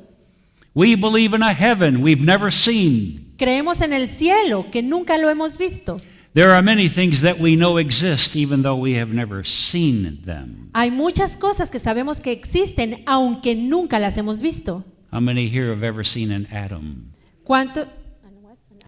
We believe in a heaven we've never seen. Creemos en el cielo que nunca lo hemos visto. There are many things that we know exist even though we have never seen them. Hay muchas cosas que sabemos que existen aunque nunca las hemos visto. How many here have ever seen an atom? ¿Cuánto-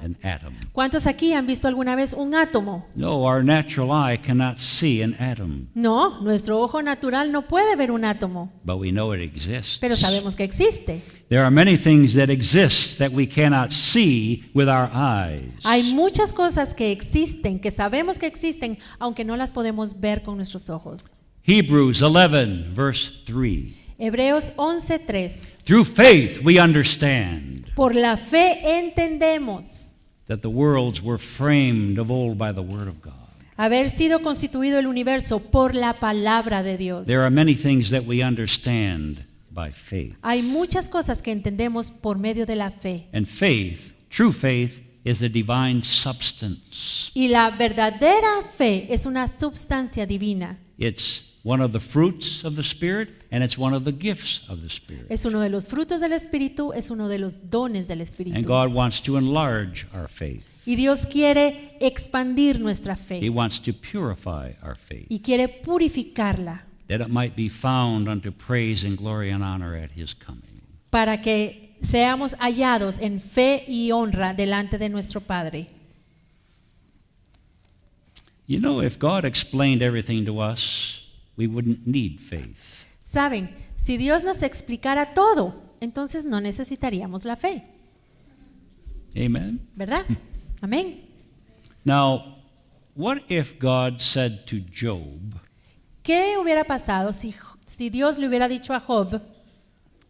An atom. ¿Cuántos aquí han visto alguna vez un átomo? No, our natural eye cannot see an atom, No, nuestro ojo natural no puede ver un átomo, but we know it exists. pero sabemos que existe. There are many things that exist that we cannot see with our eyes. Hay muchas cosas que existen, que sabemos que existen, aunque no las podemos ver con nuestros ojos. Hebrews 11, verse 3. Hebreos 11:3. Through faith we understand Por la fe entendemos that the worlds were framed of old by the word of God. haber sido constituido el universo por la palabra de Dios. There are many things that we understand by faith. Hay muchas cosas que entendemos por medio de la fe. And faith, true faith, is the divine substance. Y la verdadera fe es una substancia divina. It's one of the fruits of the Spirit, and it's one of the gifts of the Spirit. Es uno de los frutos del Espíritu, es uno de los dones del And Espíritu. God wants to enlarge our faith. Y Dios quiere expandir nuestra He fe wants to purify our faith, y quiere purificarla that it might be found unto praise and glory and honor at His coming. para que seamos hallados en fe y honra delante de nuestro Padre. You know, if God explained everything to us, we wouldn't need faith. Saben, si Dios nos explicara todo, entonces no necesitaríamos la fe, Amen? ¿verdad? Amén. Now, what if God said to Job, ¿Qué hubiera pasado si Dios le hubiera dicho a Job,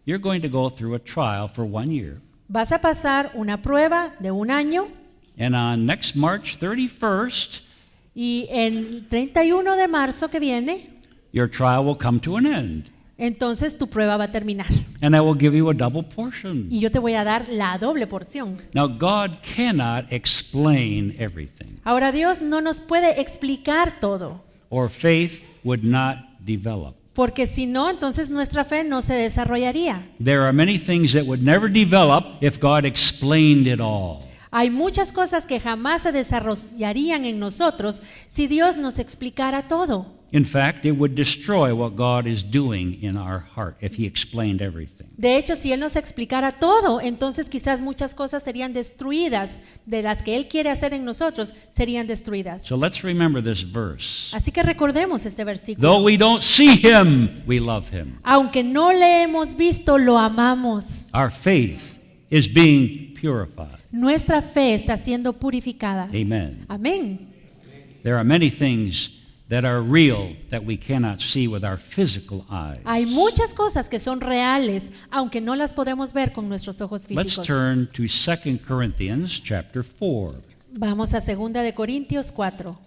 you're going to go through a trial for 1 year, vas a pasar una prueba de 1 año and on next March 31st, y el 31 de marzo que viene, your trial will come to an end, entonces tu prueba va a terminar and I will give you a double portion? y yo te voy a dar la doble porción? Now, God cannot explain everything, Ahora Dios no nos puede explicar todo, or faith would not develop. porque si no, entonces nuestra fe no se desarrollaría. There are many things that would never develop if God explained it all. Hay muchas cosas que jamás se desarrollarían en nosotros si Dios nos explicara todo. In fact, it would destroy what God is doing in our heart if He explained everything. De hecho, si Él nos explicara todo, entonces quizás muchas cosas serían destruidas, de las que Él quiere hacer en nosotros, serían destruidas. So let's remember this verse. Así que recordemos este versículo. Though we don't see Him, we love Him. Aunque no le hemos visto, lo amamos. Our faith is being purified. Nuestra fe está siendo purificada. Amen. Amén. There are many things that are real that we cannot see with our physical eyes. Hay muchas cosas que son reales, aunque no las podemos ver con nuestros ojos Let's físicos. turn to 2 Corinthians chapter 4. Vamos a 2 de Corintios 4.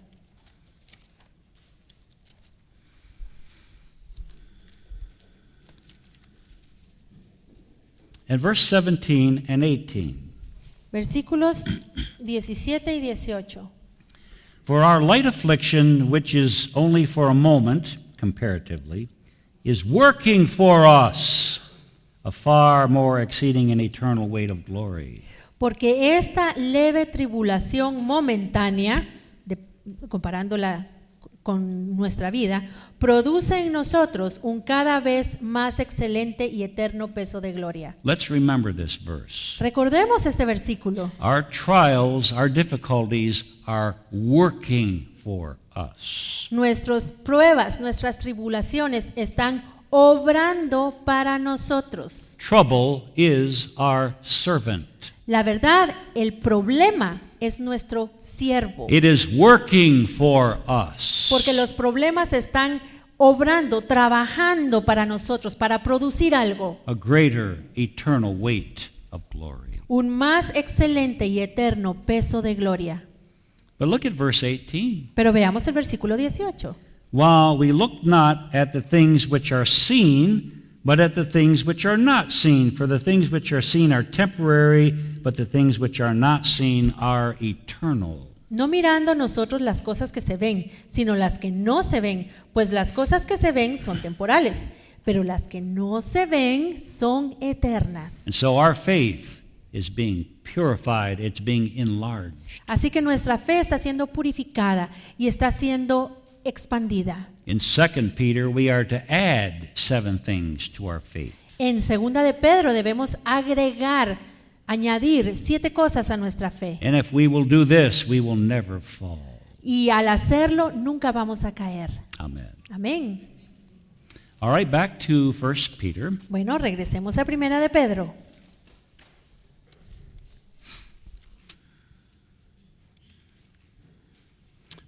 And verse 17 and 18. Versículos 17 y 18. For our light affliction, which is only for a moment, comparatively, is working for us a far more exceeding and eternal weight of glory. Porque esta leve tribulación momentánea, comparándola con nuestra vida, produce en nosotros un cada vez más excelente y eterno peso de gloria. Let's remember this verse. Recordemos este versículo. Our trials, our difficulties are working for us. Nuestras pruebas, nuestras tribulaciones están obrando para nosotros. Trouble is our servant. La verdad, el problema es nuestro siervo. It is working for us. Porque los problemas están obrando, trabajando para nosotros, para producir algo. A greater eternal weight of glory. Un más excelente y eterno peso de gloria. But look at verse 18. Pero veamos el versículo 18. While we look not at the things which are seen, but at the things which are not seen. For the things which are seen are temporary, but the things which are not seen are eternal. No mirando nosotros las cosas que se ven, sino las que no se ven, pues las cosas que se ven son temporales, pero las que no se ven son eternas. And so our faith is being purified, it's being enlarged. Así que nuestra fe está siendo purificada y está siendo expandida. In 2 Peter, we are to add 7 things to our faith. En 2 de Pedro debemos añadir 7 cosas a nuestra fe. And if we will do this, we will never fall. Y al hacerlo nunca vamos a caer. Amen. Amén. All right, back to 1 Peter. Bueno, regresemos a 1 de Pedro.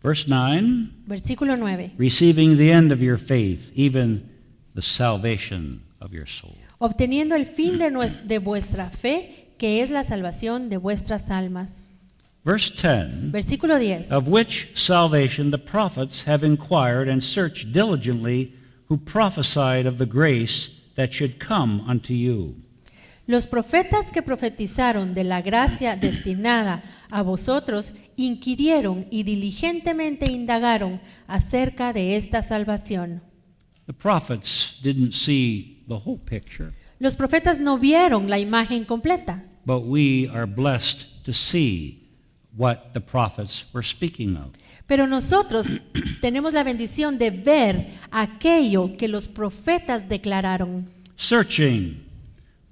Verse 9. Versículo 9. Receiving the end of your faith, even the salvation of your soul. Obteniendo el fin de vuestra fe, que es la salvación de vuestras almas. Verse 10. Versículo 10. Of which salvation the prophets have inquired and searched diligently, who prophesied of the grace that should come unto you. Los profetas que profetizaron de la gracia destinada a vosotros inquirieron y diligentemente indagaron acerca de esta salvación. The prophets didn't see the whole picture, Los profetas no vieron la imagen completa, but we are blessed to see what the prophets were speaking of. pero nosotros tenemos la bendición de ver aquello que los profetas declararon, Searching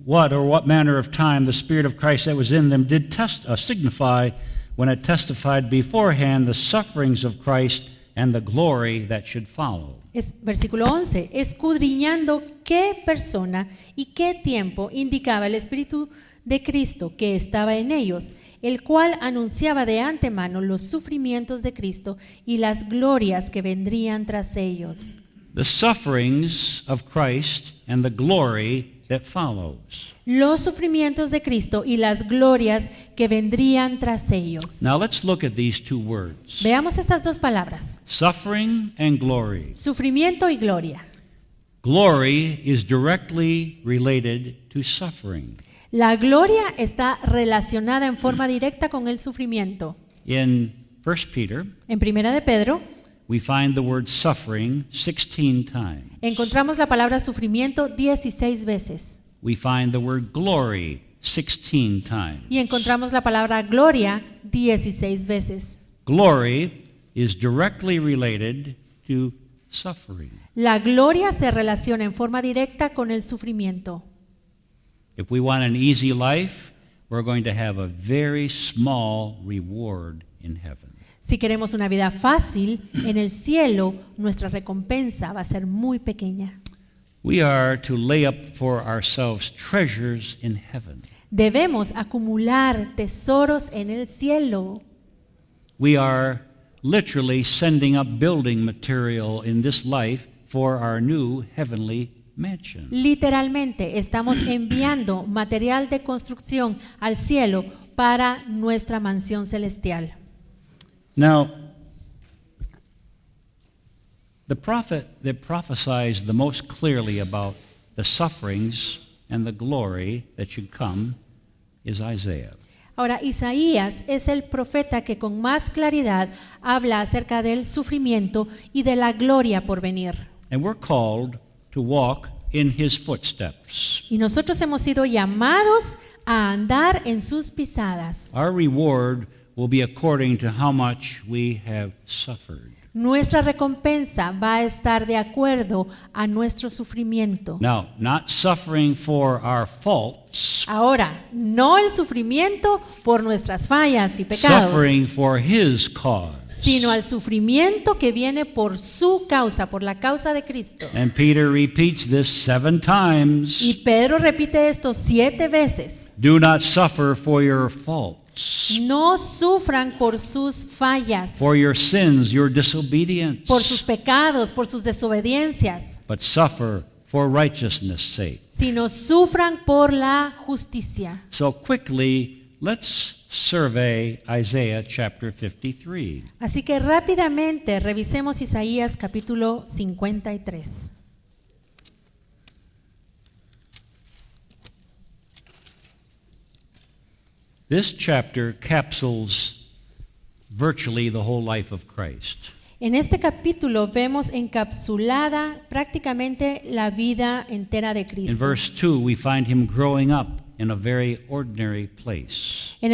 what manner of time the Spirit of Christ that was in them did signify when it testified beforehand the sufferings of Christ and the glory that should follow. Versículo 11, escudriñando qué persona y qué tiempo indicaba el Espíritu de Cristo que estaba en ellos, el cual anunciaba de antemano los sufrimientos de Cristo y las glorias que vendrían tras ellos. The sufferings of Christ and the glory that follows. Los sufrimientos de Cristo y las glorias que vendrían tras ellos. Now let's look at these two words. Veamos estas dos palabras, Suffering and glory. sufrimiento y gloria. Glory is directly related to suffering. La gloria está relacionada en forma directa con el sufrimiento. In 1 Peter, En Primera de Pedro we find the word suffering 16 times. encontramos la palabra sufrimiento 16 veces We find the word glory 16 times. y encontramos la palabra gloria 16 veces. Glory is directly related to suffering. La gloria se relaciona en forma directa con el sufrimiento. If we want an easy life, we're going to have a very small reward in heaven. Si queremos una vida fácil, en el cielo nuestra recompensa va a ser muy pequeña. We are to lay up for ourselves treasures in heaven. Debemos acumular tesoros en el cielo. We are literally sending up building material in this life for our new heavenly mansion. Literalmente estamos enviando material de construcción al cielo para nuestra mansión celestial. Now, the prophet that prophesies the most clearly about the sufferings and the glory that should come is Isaiah. Ahora, Isaías es el profeta que con más claridad habla acerca del sufrimiento y de la gloria por venir. And we're called to walk in his footsteps. Y nosotros hemos sido llamados a andar en sus pisadas. Our reward will be according to how much we have suffered. Nuestra recompensa va a estar de acuerdo a nuestro sufrimiento. Now, not suffering for our faults, Ahora, no el sufrimiento por nuestras fallas y pecados, suffering for his cause. sino al sufrimiento que viene por su causa, por la causa de Cristo. And Peter repeats this 7 times. Y Pedro repite esto 7 veces. Do not suffer for your faults, No sufran por sus fallas, for your sins, your disobedience, por sus pecados, por sus desobediencias, but suffer for righteousness' sake. sino sufran por la justicia. So quickly, let's survey Isaiah chapter 53. Así que rápidamente revisemos Isaías capítulo 53. This chapter capsules virtually the whole life of Christ. En este capítulo vemos encapsulada prácticamente la vida entera de In Cristo. verse 2, we find him growing up in a very ordinary place. En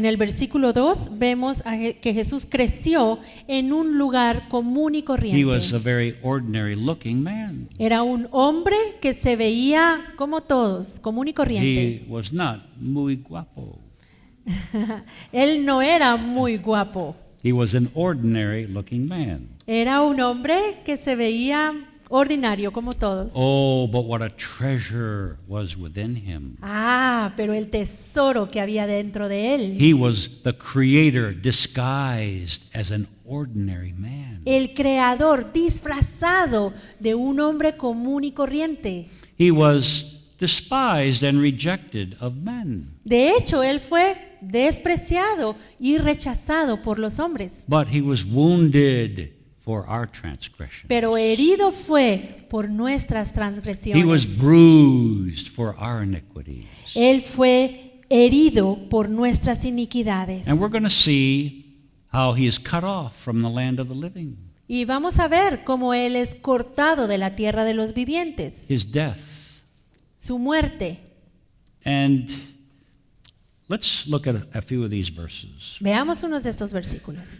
el versículo 2 vemos que Jesús creció en un lugar común y He corriente. was a very ordinary looking man. Era un hombre que se veía como todos, común y corriente. He was not muy guapo. Él no era muy guapo. He was an ordinary looking man. Era un hombre que se veía ordinario como todos. Oh, but what a treasure was within him. Pero el tesoro que había dentro de él. He was the creator disguised as an ordinary man. El creador disfrazado de un hombre común y corriente. He was despised and rejected of men. De hecho, él fue despreciado y rechazado por los hombres. But he was wounded for our transgression. Pero herido fue por nuestras He was transgresiones. bruised for our iniquities. Él fue herido por nuestras iniquidades. And we're going to see how he is cut off from the land of the living. Y vamos a ver cómo él es cortado de la tierra de los vivientes. His death. Su muerte. And let's look at a few of these verses. Veamos unos de estos versículos.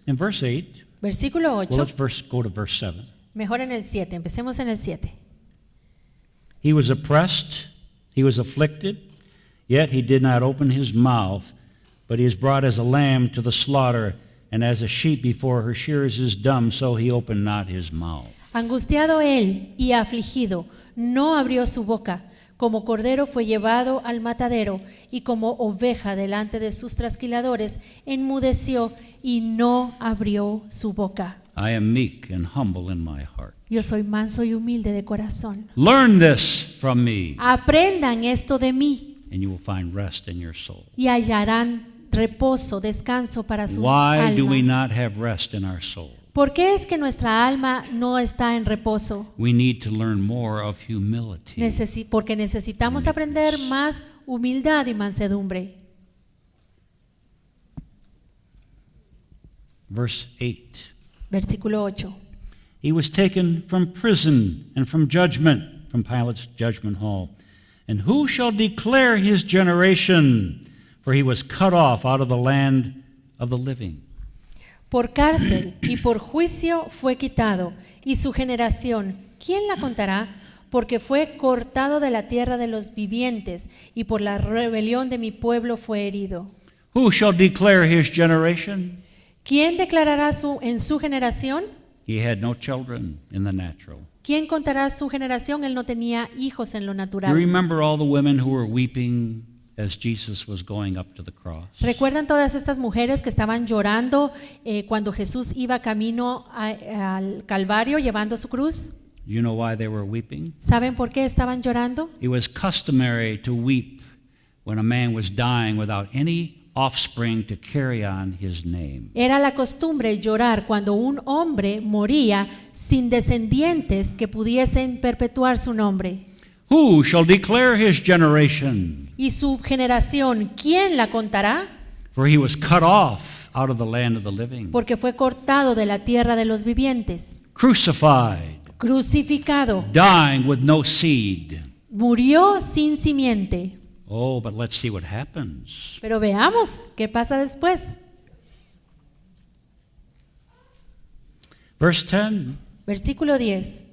In verse 8, Versículo well, 8. let's go to verse 7. Mejor en el 7. Empecemos en el 7. He was oppressed, he was afflicted, yet he did not open his mouth, but he is brought as a lamb to the slaughter, and as a sheep before her shearers is dumb, so he opened not his mouth. Angustiado él y afligido, no abrió su boca. Como cordero fue llevado al matadero, y como oveja delante de sus trasquiladores, enmudeció y no abrió su boca. I am meek and humble in my heart. Yo soy manso y humilde de corazón. Learn this from me, Aprendan esto de mí and you will find rest in your soul. y hallarán reposo, descanso para su Why do we alma. not have rest in our soul? ¿Por qué es que nuestra alma no está en reposo? We need to learn more of humility. Porque necesitamos aprender más humildad y mansedumbre. Verse 8. Versículo 8. He was taken from prison and from judgment, from Pilate's judgment hall. And who shall declare his generation? For he was cut off out of the land of the living. Por cárcel y por juicio fue quitado, y su generación, ¿quién la contará? Porque fue cortado de la tierra de los vivientes, y por la rebelión de mi pueblo fue herido. Who shall declare his generation? ¿Quién declarará en su generación? He had no children in the natural. ¿Quién contará su generación? Él no tenía hijos en lo You natural. remember all the women who were weeping as Jesus was going up to the cross? ¿Recuerdan todas estas mujeres que estaban llorando cuando Jesús iba camino al Calvario llevando su cruz? You know why they were weeping? ¿Saben por qué estaban llorando? It was customary to weep when a man was dying without any offspring to carry on his name. Era la costumbre llorar cuando un hombre moría sin descendientes que pudiesen perpetuar su nombre. Who shall declare his generation? Y su generación, ¿quién la contará? For he was cut off out of the land of the living, Porque fue cortado de la tierra de los vivientes, crucified, crucificado, dying with no seed. murió sin simiente. Oh, but let's see what happens. Pero veamos qué pasa después. Verse 10. Versículo 10.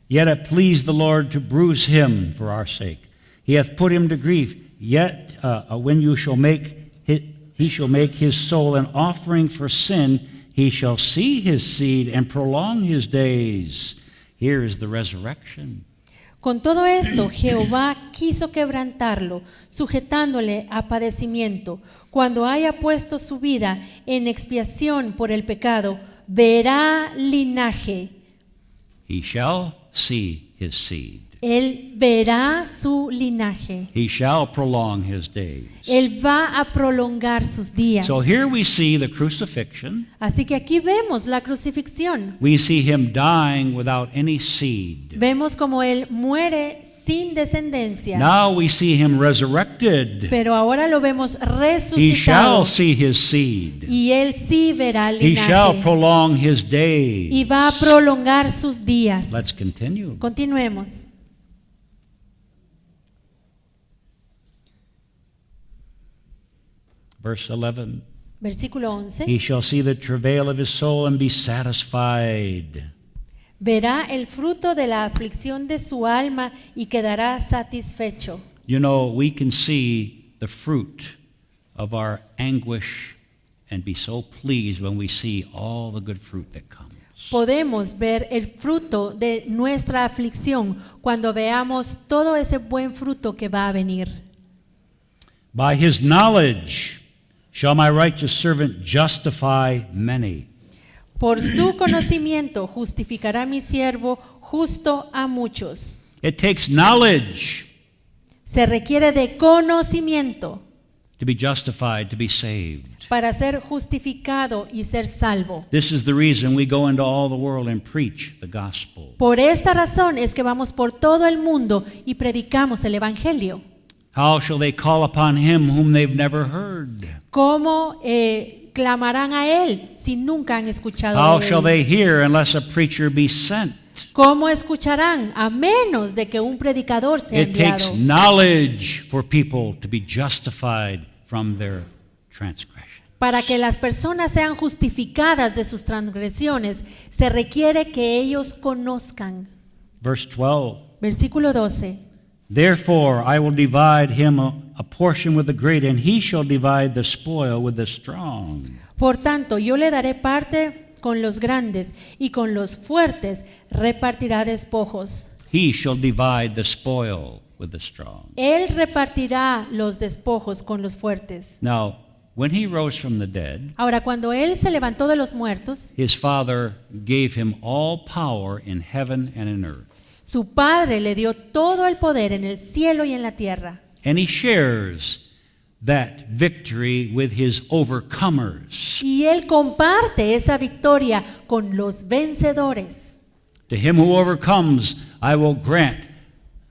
Yet it pleased the Lord to bruise him for our sake. He hath put him to grief. Yet when you shall he shall make his soul an offering for sin, he shall see his seed and prolong his days. Here is the resurrection. Con todo esto, Jehová quiso quebrantarlo, sujetándole a padecimiento. Cuando haya puesto su vida en expiación por el pecado, verá linaje. He shall see his seed. Él verá su linaje. He shall prolong his days. Él va a prolongar sus días. So here we see the crucifixion. Así que aquí vemos la crucifixión. We see him dying without any seed. Vemos como él muere sin descendencia. Now we see him resurrected. Pero ahora lo vemos He resucitado. shall see his seed. Y él sí verá He shall linaje. prolong his days. Y va a prolongar sus días. Let's continue. Continuemos. Verse 11. Versículo 11. He shall see the travail of his soul and be satisfied. Verá el fruto de la aflicción de su alma y quedará satisfecho. You know, we can see the fruit of our anguish and be so pleased when we see all the good fruit that comes. Podemos ver el fruto de nuestra aflicción cuando veamos todo ese buen fruto que va a venir. By his knowledge shall my righteous servant justify many. Por su conocimiento justificará mi siervo justo a muchos. It takes knowledge Se requiere de conocimiento to be justified, to be saved. para ser justificado y ser salvo. This is the reason we go into all the world and preach the gospel. Por esta razón es que vamos por todo el mundo y predicamos el evangelio. How shall they call upon him whom they've never heard? ¿Cómo clamarán a él si nunca han escuchado How de shall él? they hear unless a preacher be sent? ¿Cómo escucharán a menos de que un predicador sea It takes enviado? knowledge for people to be justified from their transgression. Para que las personas sean justificadas de sus transgresiones, se requiere que ellos conozcan. Verse 12. Versículo 12. Therefore I will divide him a portion with the great, and he shall divide the spoil with the strong. Por tanto, yo le daré parte con los grandes, y con los fuertes repartirá despojos. He shall divide the spoil with the strong. Él repartirá los despojos con los fuertes. Now, when he rose from the dead, Ahora, cuando él se levantó de los muertos, his Father gave him all power in heaven and in earth. su Padre le dio todo el poder en el cielo y en la tierra. And he shares that victory with his overcomers. Y él comparte esa victoria con los vencedores. To him who overcomes, I will grant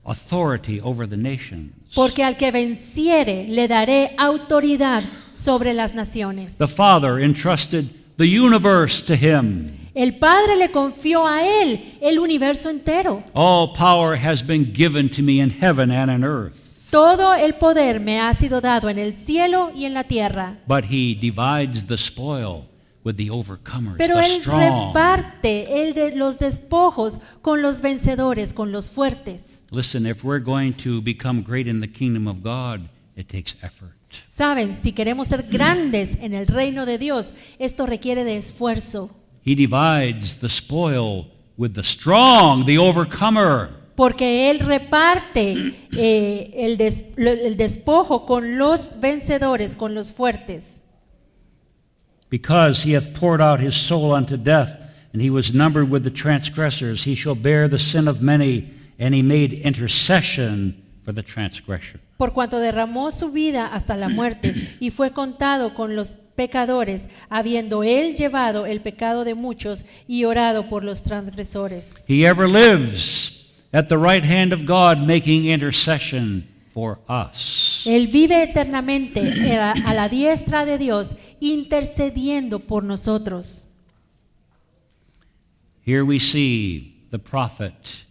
authority over the nations. Porque al que venciere le daré autoridad sobre las naciones. The Father entrusted the universe to him. El Padre le confió a él el universo entero. All power has been given to me in heaven and in earth. Todo el poder me ha sido dado en el cielo y en la tierra. But he divides the spoil with the overcomers, Pero the él strong. reparte los despojos con los vencedores, con los fuertes. Listen, if we're going to become great in the kingdom of God, it takes effort. Saben, si queremos ser grandes en el reino de Dios, esto requiere de esfuerzo. He divides the spoil with the strong, the overcomer. Porque Él reparte el despojo con los vencedores, con los fuertes. Because he hath poured out his soul unto death, and he was numbered with the transgressors, he shall bear the sin of many, and he made intercession for the transgressor. Por cuanto derramó su vida hasta la muerte y fue contado con los pecadores, habiendo Él llevado el pecado de muchos y orado por los transgresores. He ever lives at the right hand of God, making intercession for us. Él vive eternamente a la diestra de Dios, intercediendo por nosotros. Here we see the prophet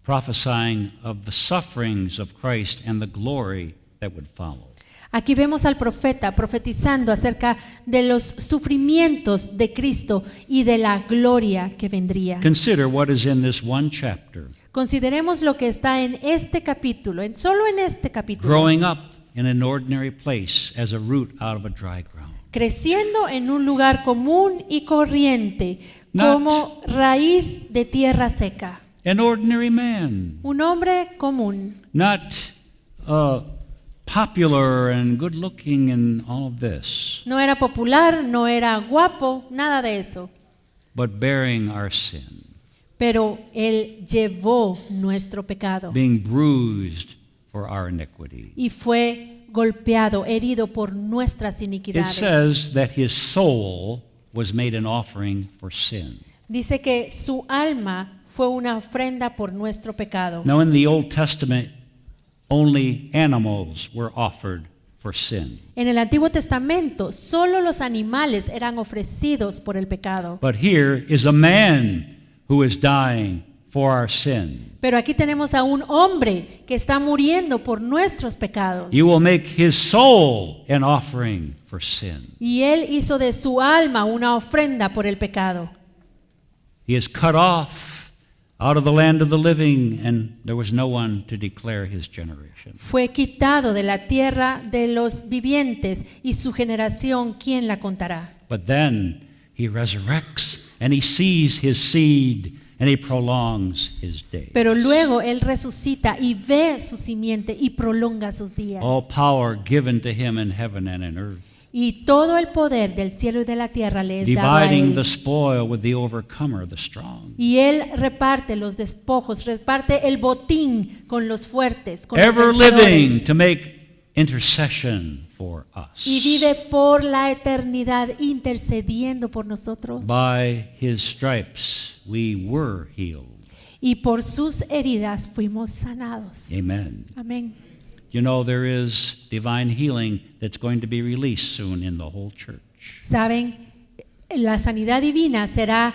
prophesying of the sufferings of Christ and the glory that would follow. Aquí vemos al profeta profetizando acerca de los sufrimientos de Cristo y de la gloria que vendría. Consider what is in this one chapter. Consideremos lo que está en este capítulo, solo en este capítulo. Growing up in an ordinary place as a root out of a dry ground. Creciendo en un lugar común y corriente, Not- como raíz de tierra seca. An ordinary man, Un hombre común, not popular and good looking and all of this, no era popular, no era guapo, nada de eso. but bearing our sin, Pero Él llevó nuestro pecado being bruised for our iniquity. y fue golpeado, herido por nuestras It iniquidades. says that his soul was made an offering for sin. Dice que su alma fue una ofrenda por nuestro pecado. Now in the Old Testament, only animals were offered for sin. En el Antiguo Testamento, solo los animales eran ofrecidos por el pecado. But here is a man who is dying for our sin. Pero aquí tenemos a un hombre que está muriendo por nuestros pecados. You will make his soul an offering for sin. Y Él hizo de su alma una ofrenda por el pecado. He is cut off out of the land of the living, and there was no one to declare his generation. Fue quitado de la tierra de los vivientes y su generación, ¿quién la contará? But then he resurrects, and he sees his seed, and he prolongs his days. Pero luego Él resucita y ve su simiente y prolonga sus días. All power given to him in heaven and in earth. Y todo el poder del cielo y de la tierra le es dado a Dividing the Él. spoil with the overcomer, the strong. Y Él reparte los despojos, reparte el botín con los fuertes, con los Ever living vencedores. to make intercession for us. Y vive por la eternidad intercediendo por nosotros. By his stripes we were healed. Y por sus heridas fuimos sanados. Amen. Amén. You know, there is divine healing that's going to be released soon in the whole church. Saben, la sanidad divina será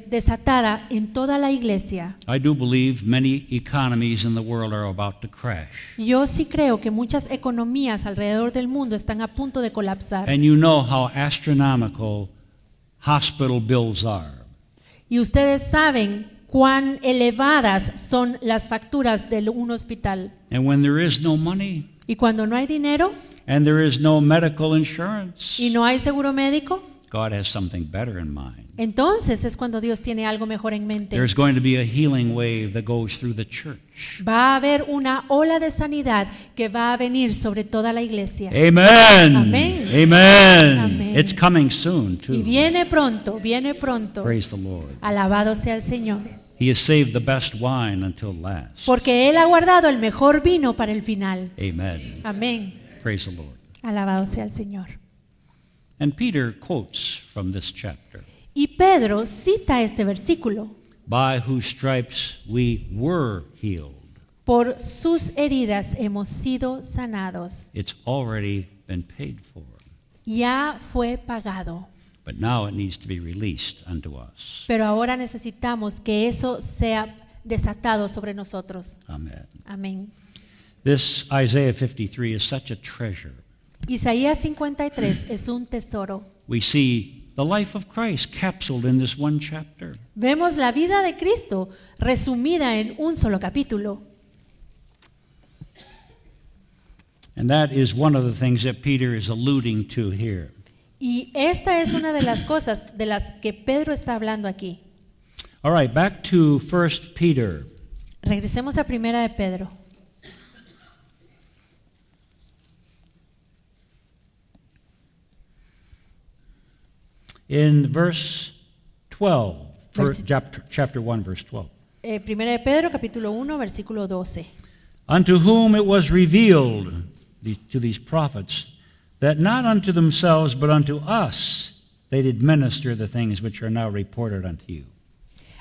desatada en toda la iglesia. I do believe many economies in the world are about to crash. Yo sí creo que muchas economías alrededor del mundo están a punto de colapsar. And you know how astronomical hospital bills are. Y ustedes saben cuán elevadas son las facturas de un hospital. And when there is no money, Y cuando no hay dinero and there is no medical insurance, y no hay seguro médico, God has something better in mind. entonces es cuando Dios tiene algo mejor en mente. There's going to be a healing wave that goes through the church. Va a haber una ola de sanidad que va a venir sobre toda la iglesia. Amen. Amén. Amen. Amén. It's coming soon, too. Y viene pronto, viene pronto. Praise the Lord. Alabado sea el Señor. He has saved the best wine until last. Porque Él ha guardado el mejor vino para el final. Amen. Amén. Praise the Lord. Alabado sea el Señor. And Peter quotes from this chapter. Y Pedro cita este versículo. By whose stripes we were healed. Por sus heridas hemos sido sanados. It's already been paid for. Ya fue pagado. But now it needs to be released unto us. Pero ahora necesitamos que eso sea desatado sobre nosotros. Amen. Amén. This Isaiah 53 is such a treasure. Isaías 53 es un tesoro. We see the life of Christ capsuled in this one chapter. Vemos la vida de Cristo resumida en un solo capítulo. And that is one of the things that Peter is alluding to here. Y esta es una de las cosas de las que Pedro está hablando aquí. All right, back to 1 Peter. Regresemos a Primera de Pedro. In verse 12, chapter 1, verse 12. Primera de Pedro, capítulo 1, versículo 12. Unto whom it was revealed, to these prophets, that not unto themselves, but unto us, they did minister the things which are now reported unto you.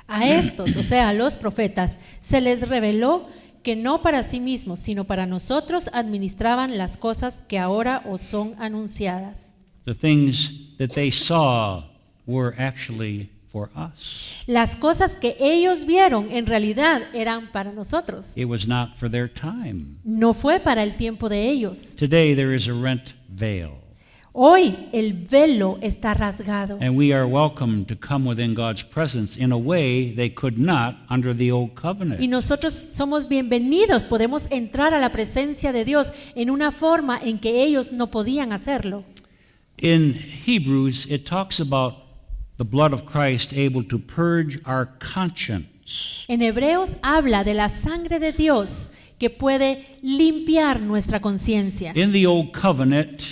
A estos, o sea, a los profetas, se les reveló que no para sí mismos, sino para nosotros administraban las cosas que ahora os son anunciadas. The things that they saw were actually for us. Las cosas que ellos vieron en realidad eran para nosotros. It was not for their time. No fue para el tiempo de ellos. Today there is a rent veil, Hoy el velo está rasgado and we are welcome to come within God's presence in a way they could not under the old y covenant. nosotros somos bienvenidos. Podemos entrar a la presencia de Dios en una forma en que ellos no podían hacerlo. In Hebrews, it talks about the blood of Christ able to purge our conscience. En Hebreos habla de la sangre de Dios que puede limpiar nuestra conciencia. In the old covenant,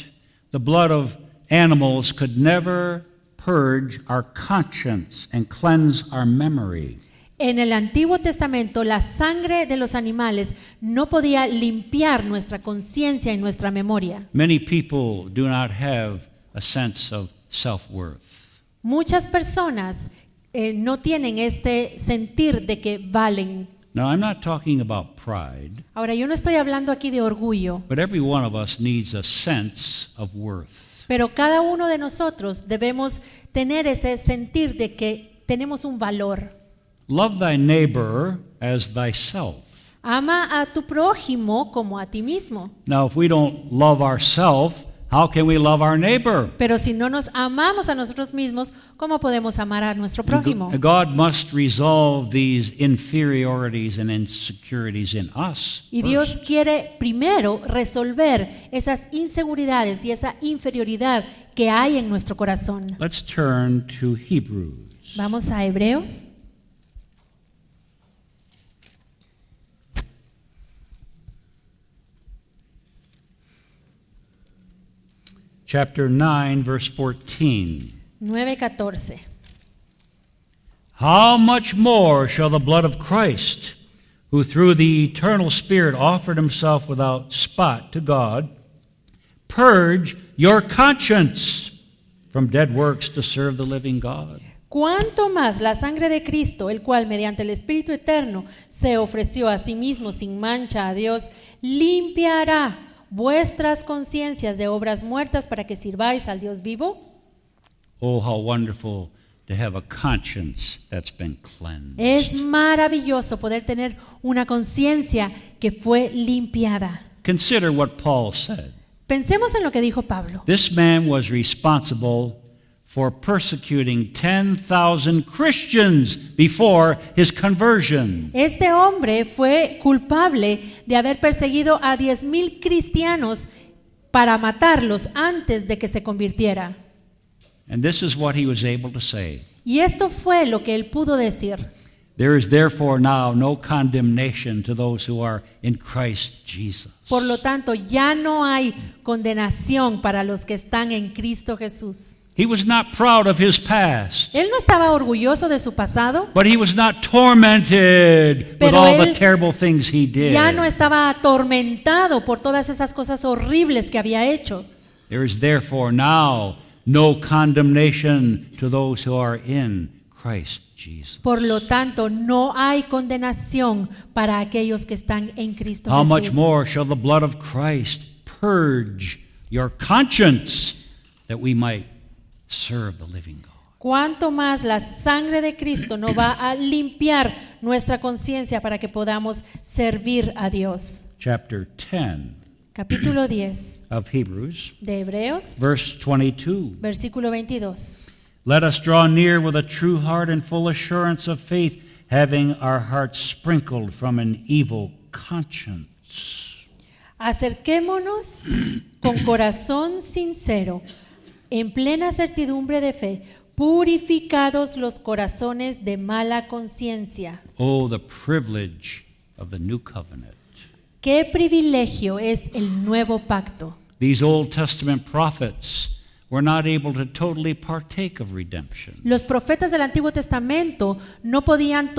the blood of animals could never purge our conscience and cleanse our memory. En el Antiguo Testamento, la sangre de los animales no podía limpiar nuestra conciencia y nuestra memoria. Many people do not have a sense of self-worth. Muchas personas no tienen este sentir de que valen. Now, I'm not talking about pride, Ahora, yo no estoy hablando aquí de orgullo, but every one of us needs a sense of worth. pero cada uno de nosotros debemos tener ese sentir de que tenemos un valor. Love thy neighbor as thyself. Ama a tu prójimo como a ti mismo. Now, if we don't love ourselves, how can we love our neighbor? Pero si no nos amamos a nosotros mismos, ¿cómo podemos amar a nuestro prójimo? God must resolve these inferiorities and insecurities in us. Y Dios quiere primero resolver esas inseguridades y esa inferioridad que hay en nuestro corazón. Let's turn to Hebrews. Vamos a Hebreos. Chapter 9, verse 14. 9:14. How much more shall the blood of Christ, who through the eternal Spirit offered himself without spot to God, purge your conscience from dead works to serve the living God? Cuánto más la sangre de Cristo, el cual mediante el Espíritu Eterno se ofreció a sí mismo sin mancha a Dios, limpiará vuestras conciencias de obras muertas para que sirváis al Dios vivo. Oh, how wonderful to have a conscience that's been cleansed. Es maravilloso poder tener una conciencia que fue limpiada. Consider what Paul said. Pensemos en lo que dijo Pablo. This man was responsible for persecuting 10,000 Christians before his conversion. Este hombre fue culpable de haber perseguido a 10,000 cristianos para matarlos antes de que se convirtiera. And this is what he was able to say. Y esto fue lo que él pudo decir. There is therefore now no condemnation to those who are in Christ Jesus. Por lo tanto, ya no hay condenación para los que están en Cristo Jesús. He was not proud of his past, Él no estaba orgulloso de su pasado, but he was not tormented with Pero all the él terrible things he did. ya no estaba atormentado por todas esas cosas horribles que había hecho. There is therefore now no condemnation to those who are in Christ Jesus. Por lo tanto, no hay condenación para aquellos que están en Cristo How much Jesús. more shall the blood of Christ purge your conscience that we might serve the living God? ¿Cuánto más la sangre de Cristo no va a limpiar nuestra conciencia para que podamos servir a Dios? Chapter 10 Capítulo 10 of Hebrews, de Hebreos, verse 22. versículo 22. Let us draw near with a true heart and full assurance of faith, having our hearts sprinkled from an evil conscience. Acerquémonos con corazón sincero, en plena certidumbre de fe, purificados los corazones de mala conciencia. Oh, the privilege of the new covenant. Qué privilegio es el nuevo pacto. These Old Testament prophets were not able to totally partake of redemption. Los profetas del Antiguo Testamento no podían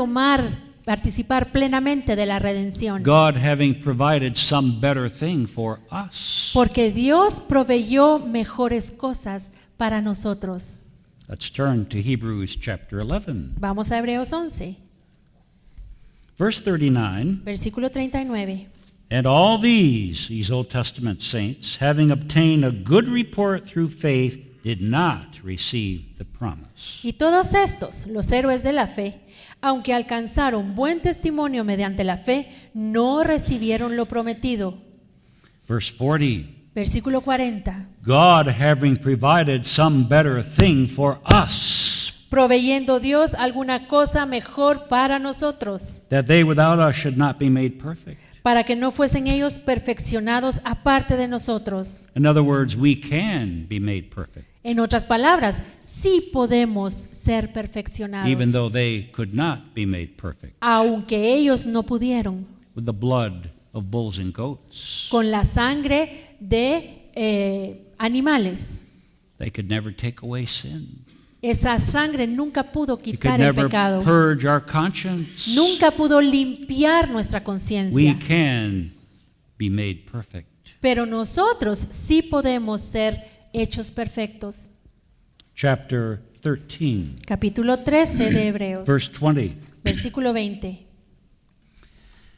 participar plenamente de la redención, God having provided some better thing for us. porque Dios proveyó mejores cosas para nosotros. Let's turn to Hebrews chapter 11. Vamos a Hebreos 11, Verse 39. versículo 39. And all these Old Testament saints, having obtained a good report through faith, did not receive the promise. Y todos estos, los héroes de la fe, aunque alcanzaron buen testimonio mediante la fe, no recibieron lo prometido. Verse 40. Versículo 40. God having provided some better thing for us, Proveyendo Dios alguna cosa mejor para nosotros, that they without us should not be made perfect. para que no fuesen ellos perfeccionados aparte de nosotros. In other words, we can be made perfect, En otras palabras, sí podemos ser perfeccionados, even though they could not be made perfect aunque ellos no pudieron, with the blood of bulls and goats. con la sangre de animales. They could never take away sin. Esa sangre nunca pudo It could quitar el never pecado, purge our conscience. nunca pudo limpiar nuestra We conciencia. can be made perfect. Pero nosotros sí podemos ser hechos perfectos. Chapter 13, Capítulo 13 de Hebreos, verse 20. versículo 20.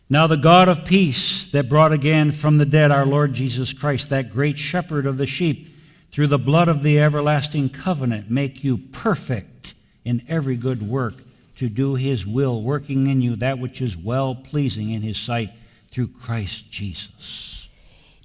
Now the God of peace that brought again from the dead our Lord Jesus Christ, that great shepherd of the sheep, through the blood of the everlasting covenant, make you perfect in every good work to do his will, working in you that which is well-pleasing in his sight through Christ Jesus.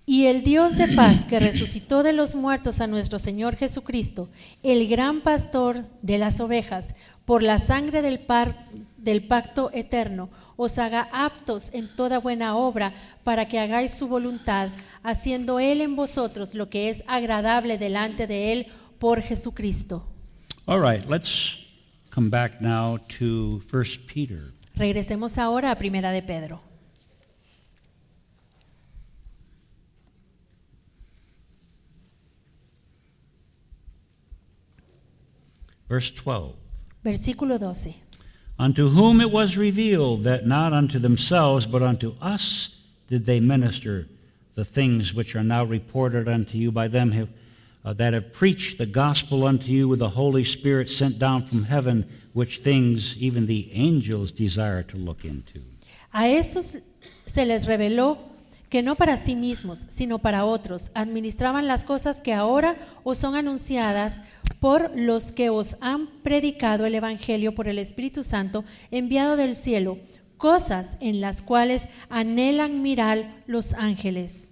Y el Dios de paz que resucitó de los muertos a nuestro Señor Jesucristo, el gran pastor de las ovejas, por la sangre del pacto eterno, os haga aptos en toda buena obra para que hagáis su voluntad, haciendo Él en vosotros lo que es agradable delante de Él por Jesucristo. All right, let's come back now to 1 Peter. Regresemos ahora a Primera de Pedro. Verse 12. Versículo 12. Unto whom it was revealed that not unto themselves, but unto us did they minister the things which are now reported unto you by them that have preached the gospel unto you with the Holy Spirit sent down from heaven, which things even the angels desire to look into. A estos se les reveló que no para sí mismos, sino para otros, administraban las cosas que ahora os son anunciadas por los que os han predicado el Evangelio por el Espíritu Santo enviado del cielo, cosas en las cuales anhelan mirar los ángeles.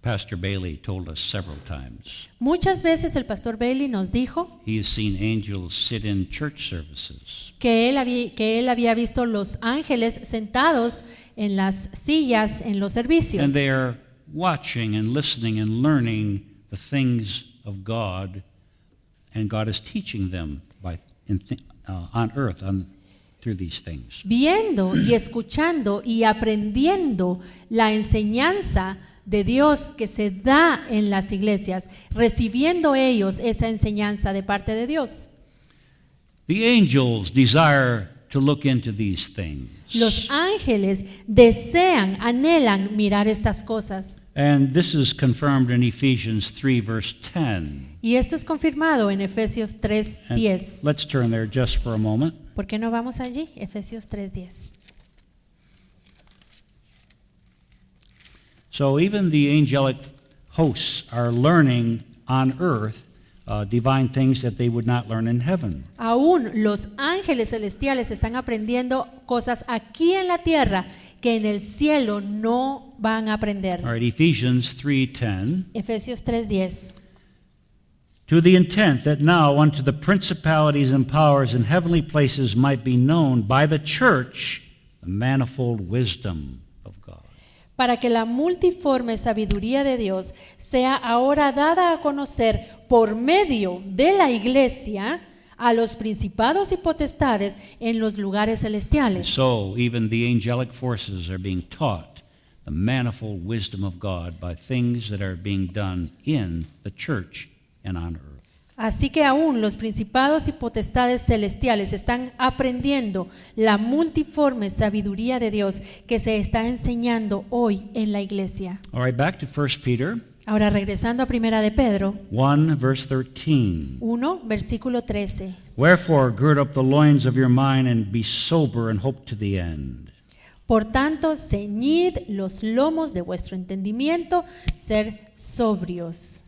Pastor Bailey told us several times Muchas veces el pastor Bailey nos dijo he has seen angels sit in church services. que él había visto los ángeles sentados en las sillas en los servicios. And they are watching and listening and learning the things of God, and God is teaching them on earth through these things. Viendo y escuchando y aprendiendo la enseñanza de Dios que se da en las iglesias, recibiendo ellos esa enseñanza de parte de Dios. The angels desire to look into these things. Los ángeles desean, anhelan mirar estas cosas. And this is confirmed in Ephesians 3, verse 10. Y esto es confirmado en Efesios 3:10. Let's turn there just for a moment. ¿Por qué no vamos allí? Efesios 3:10. So even the angelic hosts are learning on earth divine things that they would not learn in heaven. Aún los ángeles celestiales están aprendiendo cosas aquí en la tierra que en el cielo no van a aprender. All right, Ephesians 3:10. Efesios 3:10. To the intent that now unto the principalities and powers in heavenly places might be known by the church the manifold wisdom of God. Para que la multiforme sabiduría de Dios sea ahora dada a conocer por medio de la iglesia a los principados y potestades en los lugares celestiales. So even the angelic forces are being taught the manifold wisdom of God by things that are being done in the church and on earth. Así que aún los principados y potestades celestiales están aprendiendo la multiforme sabiduría de Dios que se está enseñando hoy en la iglesia. All right, back to 1 Peter Ahora regresando a Primera de Pedro 1, verse 13. 1, versículo 13. Wherefore gird up the loins of your mind and be sober and hope to the end. Por tanto, ceñid los lomos de vuestro entendimiento, ser sobrios.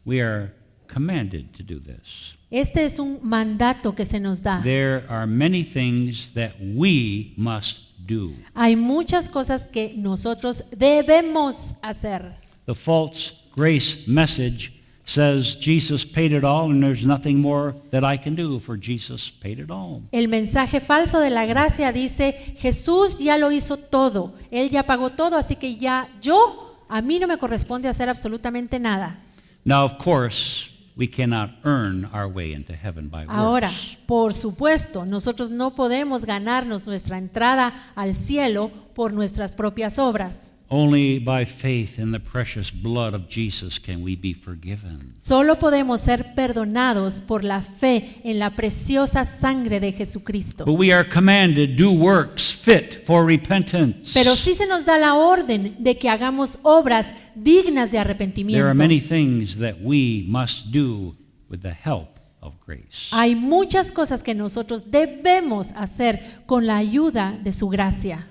We are commanded to do this. Este es un mandato que se nos da. There are many things that we must do. Hay muchas cosas que nosotros debemos hacer. The false grace message says Jesus paid it all and there's nothing more that I can do, for Jesus paid it all. El mensaje falso de la gracia dice, Jesús ya lo hizo todo, Él ya pagó todo, así que a mí no me corresponde hacer absolutamente nada. Now, of course, we cannot earn our way into heaven by Ahora, works. por supuesto, nosotros no podemos ganarnos nuestra entrada al cielo por nuestras propias obras. Only by faith in the precious blood of Jesus can we be forgiven. Solo podemos ser perdonados por la fe en la preciosa sangre de Jesucristo. But we are commanded, do works fit for repentance. Pero sí se nos da la orden de que hagamos obras dignas de There arrepentimiento. are many things that we must do with the help of grace. Hay muchas cosas que nosotros debemos hacer con la ayuda de su gracia.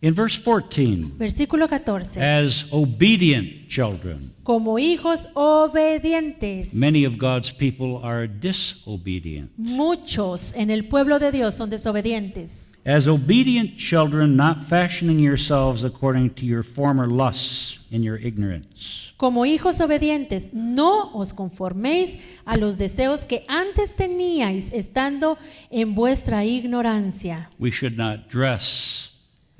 In verse 14, Versículo 14. as obedient children, Como hijos obedientes. many of God's people are disobedient. Muchos en el pueblo de Dios son desobedientes. As obedient children, not fashioning yourselves according to your former lusts in your ignorance. Como hijos obedientes, no os conforméis a los deseos que antes teníais estando en vuestra ignorancia. We should not dress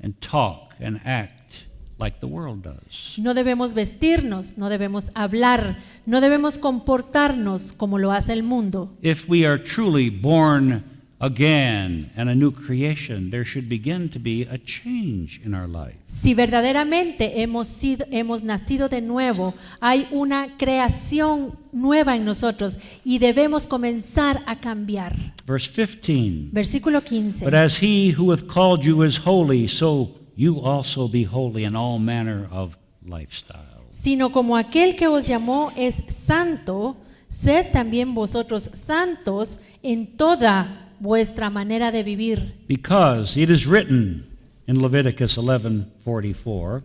and talk and act like the world does. No debemos vestirnos, no debemos hablar, no debemos comportarnos como lo hace el mundo. If we are truly born again and a new creation, there should begin to be a change in our life. Si verdaderamente hemos nacido de nuevo, hay una creación nueva en nosotros y debemos comenzar a cambiar. Verse 15. Versículo 15. But as he who hath called you is holy, so you also be holy in all manner of lifestyle. Sino como aquel que os llamó es santo, sed también vosotros santos en toda vuestra manera de vivir. Because it is written in Leviticus 11:44,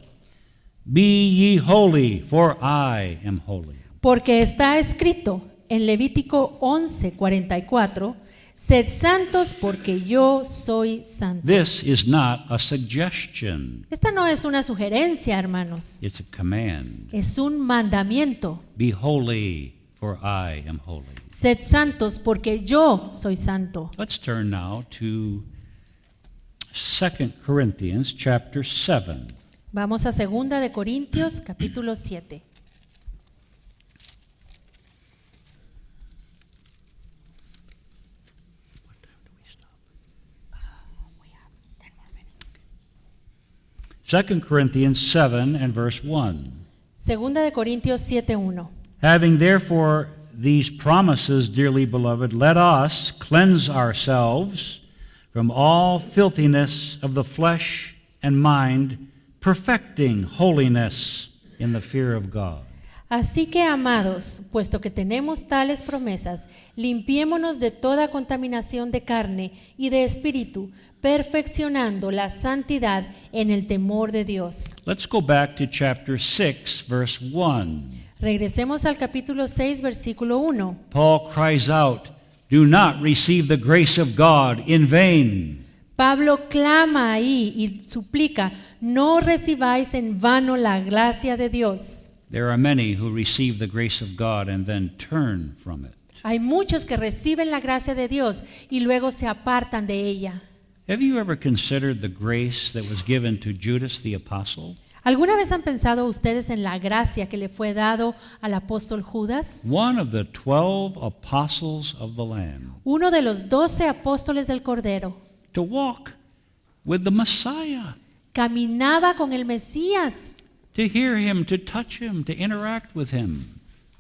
be ye holy, for I am holy. Porque está escrito en Levítico 11:44, sed santos porque yo soy santo. This is not a suggestion. Esta no es una sugerencia, hermanos, It's a command. es un mandamiento. Be holy, for I am holy. Sed santos porque yo soy santo. Let's turn now to 2 Corinthians chapter 7. Vamos a 2 de Corintios capítulo 7. 2 Corinthians 7 and verse 1. Segunda de Corintios 7:1. Having therefore these promises, dearly beloved, let us cleanse ourselves from all filthiness of the flesh and mind, perfecting holiness in the fear of God. Así que, amados, puesto que tenemos tales promesas, limpiémonos de toda contaminación de carne y de espíritu, perfeccionando la santidad en el temor de Dios. Let's go back to chapter 6, verse 1. Regresemos al capítulo 6, versículo 1. Paul cries out, "Do not receive the grace of God in vain." Pablo clama ahí y suplica, no recibáis en vano la gracia de Dios. There are many who receive the grace of God and then turn from it. Hay muchos que reciben la gracia de Dios y luego se apartan de ella. Have you ever considered the grace that was given to Judas the apostle? ¿Alguna vez han pensado ustedes en la gracia que le fue dado al apóstol Judas? One of the 12 apostles of the Lamb, Uno de los 12 apóstoles del Cordero. to walk with the Messiah, Caminaba con el Mesías. to hear him, to touch him, to interact with him,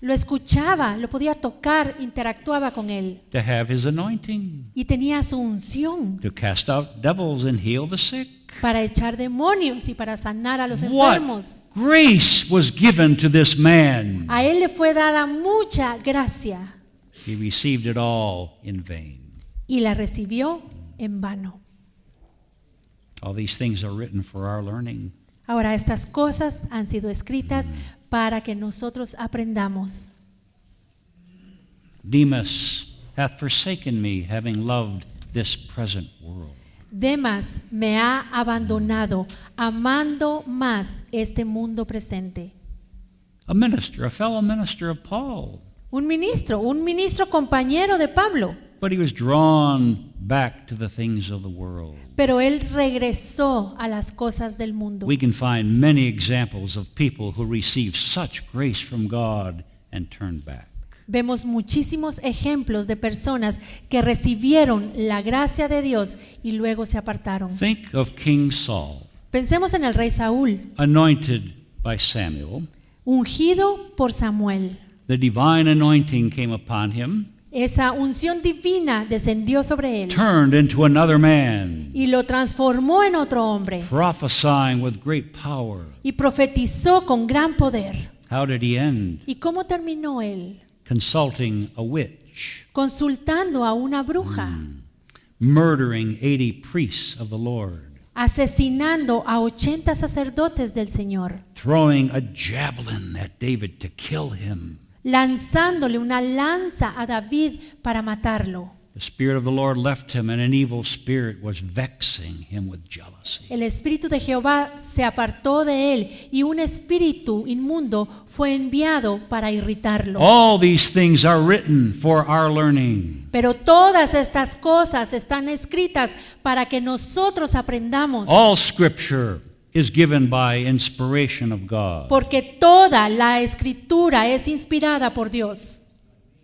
Lo escuchaba, lo podía tocar, interactuaba con él. to have his anointing, Y tenía su unción to cast out devils and heal the sick. para echar demonios y para sanar a los What enfermos. grace was given to this man? A él le fue dada mucha gracia He received it all in vain. y la recibió en vano. All these things are written for our learning. Ahora, estas cosas han sido escritas para que nosotros aprendamos. Demas hath forsaken me, having loved this present world. Demas me ha abandonado, amando más este mundo presente. A minister, a fellow minister of Paul. Un ministro compañero de Pablo, But he was drawn back to the things of the world. pero él regresó a las cosas del mundo. We can find many examples of people who received such grace from God and turned back. Vemos muchísimos ejemplos de personas que recibieron la gracia de Dios y luego se apartaron. Think of King Saul, Pensemos en el rey Saúl, anointed by Samuel. ungido por Samuel. The divine anointing came upon him, Esa unción divina descendió sobre él turned into another man, y lo transformó en otro hombre prophesying with great power. y profetizó con gran poder. How did he end? ¿Y cómo terminó él? Consulting a witch, Consultando a una bruja, murdering 80 priests of the Lord, asesinando a 80 sacerdotes del Señor, throwing a javelin at David to kill him. lanzándole una lanza a David para matarlo. The Spirit of the Lord left him, and an evil spirit was vexing him with jealousy. El espíritu de Jehová se apartó de él y un espíritu inmundo fue enviado para irritarlo. All these things are written for our learning. Pero todas estas cosas están escritas para que nosotros aprendamos. All Scripture is given by inspiration of God. Porque toda la escritura es inspirada por Dios.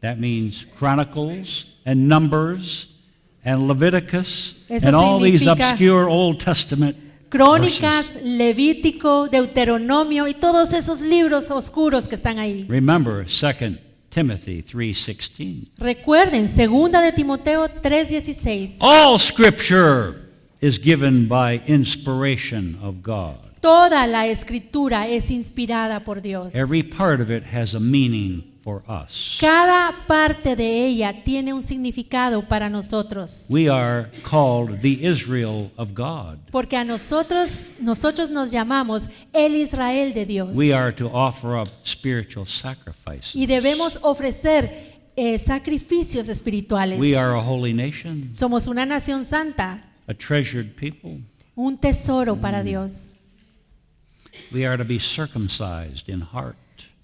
That means Chronicles and Numbers and Leviticus Eso and all these significa obscure Old Testament Crónicas, verses. Levítico, Deuteronomio y todos esos libros oscuros que están ahí. Remember 2 Timothy 3:16. Recuerden, 2 de Timoteo 3:16. All Scripture is given by inspiration of God. Toda la escritura es inspirada por Dios. Every part of it has a meaning for us. Cada parte de ella tiene un significado para nosotros. We are called the Israel of God. Porque a nosotros nos llamamos el Israel de Dios. We are to offer up spiritual sacrifices. Y debemos ofrecer sacrificios espirituales. We are a holy nation, Somos una nación santa, a treasured people. un tesoro para Dios. We are to be circumcised in heart.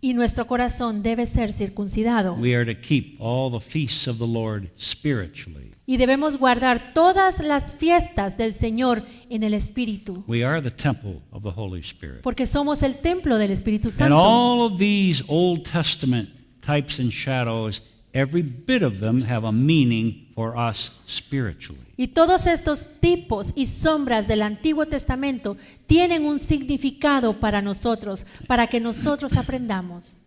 Y nuestro corazón debe ser circuncidado. We are to keep all the feasts of the Lord spiritually. Y debemos guardar todas las fiestas del Señor en el Espíritu. We are the temple of the Holy Spirit. Porque somos el templo del Espíritu And Santo. all of these Old Testament types and shadows every bit of them have a meaning for us spiritually. Y todos estos tipos y sombras del Antiguo Testamento tienen un significado para nosotros, para que nosotros aprendamos.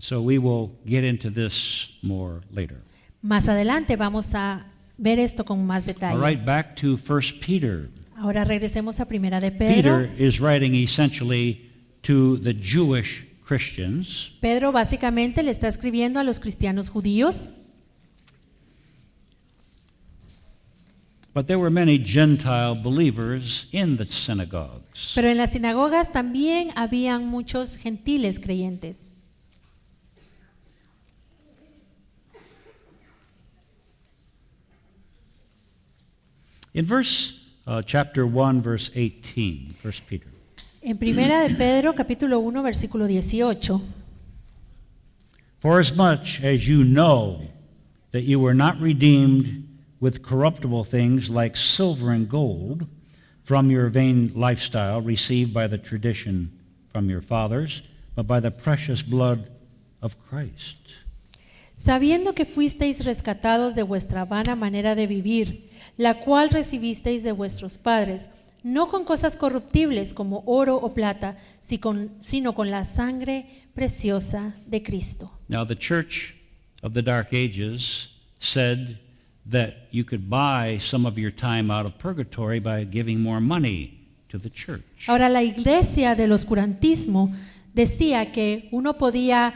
So we will get into this more later. Más adelante vamos a ver esto con más detalle. All right, back to 1 Peter. Ahora regresemos a Primera de Pedro. Peter is writing essentially to the Jewish Christians. Pedro básicamente le está escribiendo a los cristianos judíos, But there were many Gentile believers in the synagogues. pero en las sinagogas también habían muchos gentiles creyentes. In chapter 1, verse 18, 1 Peter. En Primera de Pedro, capítulo 1, versículo 18. For as much as you know that you were not redeemed with corruptible things like silver and gold from your vain lifestyle received by the tradition from your fathers, but by the precious blood of Christ. Sabiendo que fuisteis rescatados de vuestra vana manera de vivir, la cual recibisteis de vuestros padres, no con cosas corruptibles como oro o plata, sino con la sangre preciosa de Cristo. Now, the church of the Dark Ages said that you could buy some of your time out of purgatory by giving more money to the church. Ahora, la iglesia del oscurantismo decía que uno podía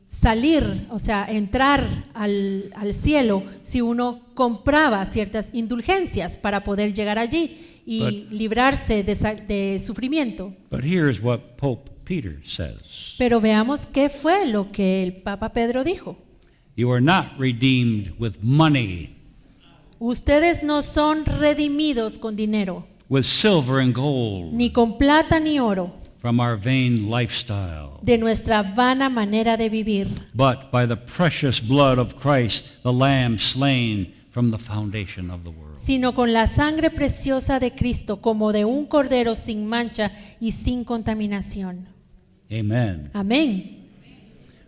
salir, o sea, entrar al cielo si uno compraba ciertas indulgencias para poder llegar allí y librarse de sufrimiento. But here's what Pope Peter says. Pero veamos qué fue lo que el Papa Pedro dijo. You are not redeemed with money, Ustedes no son redimidos con dinero, with silver and gold, ni con plata ni oro, from our vain lifestyle, de nuestra vana manera de vivir, but by the precious blood of Christ, the Lamb slain from the foundation of the world. sino con la sangre preciosa de Cristo, como de un cordero sin mancha y sin contaminación. Amen. Amén.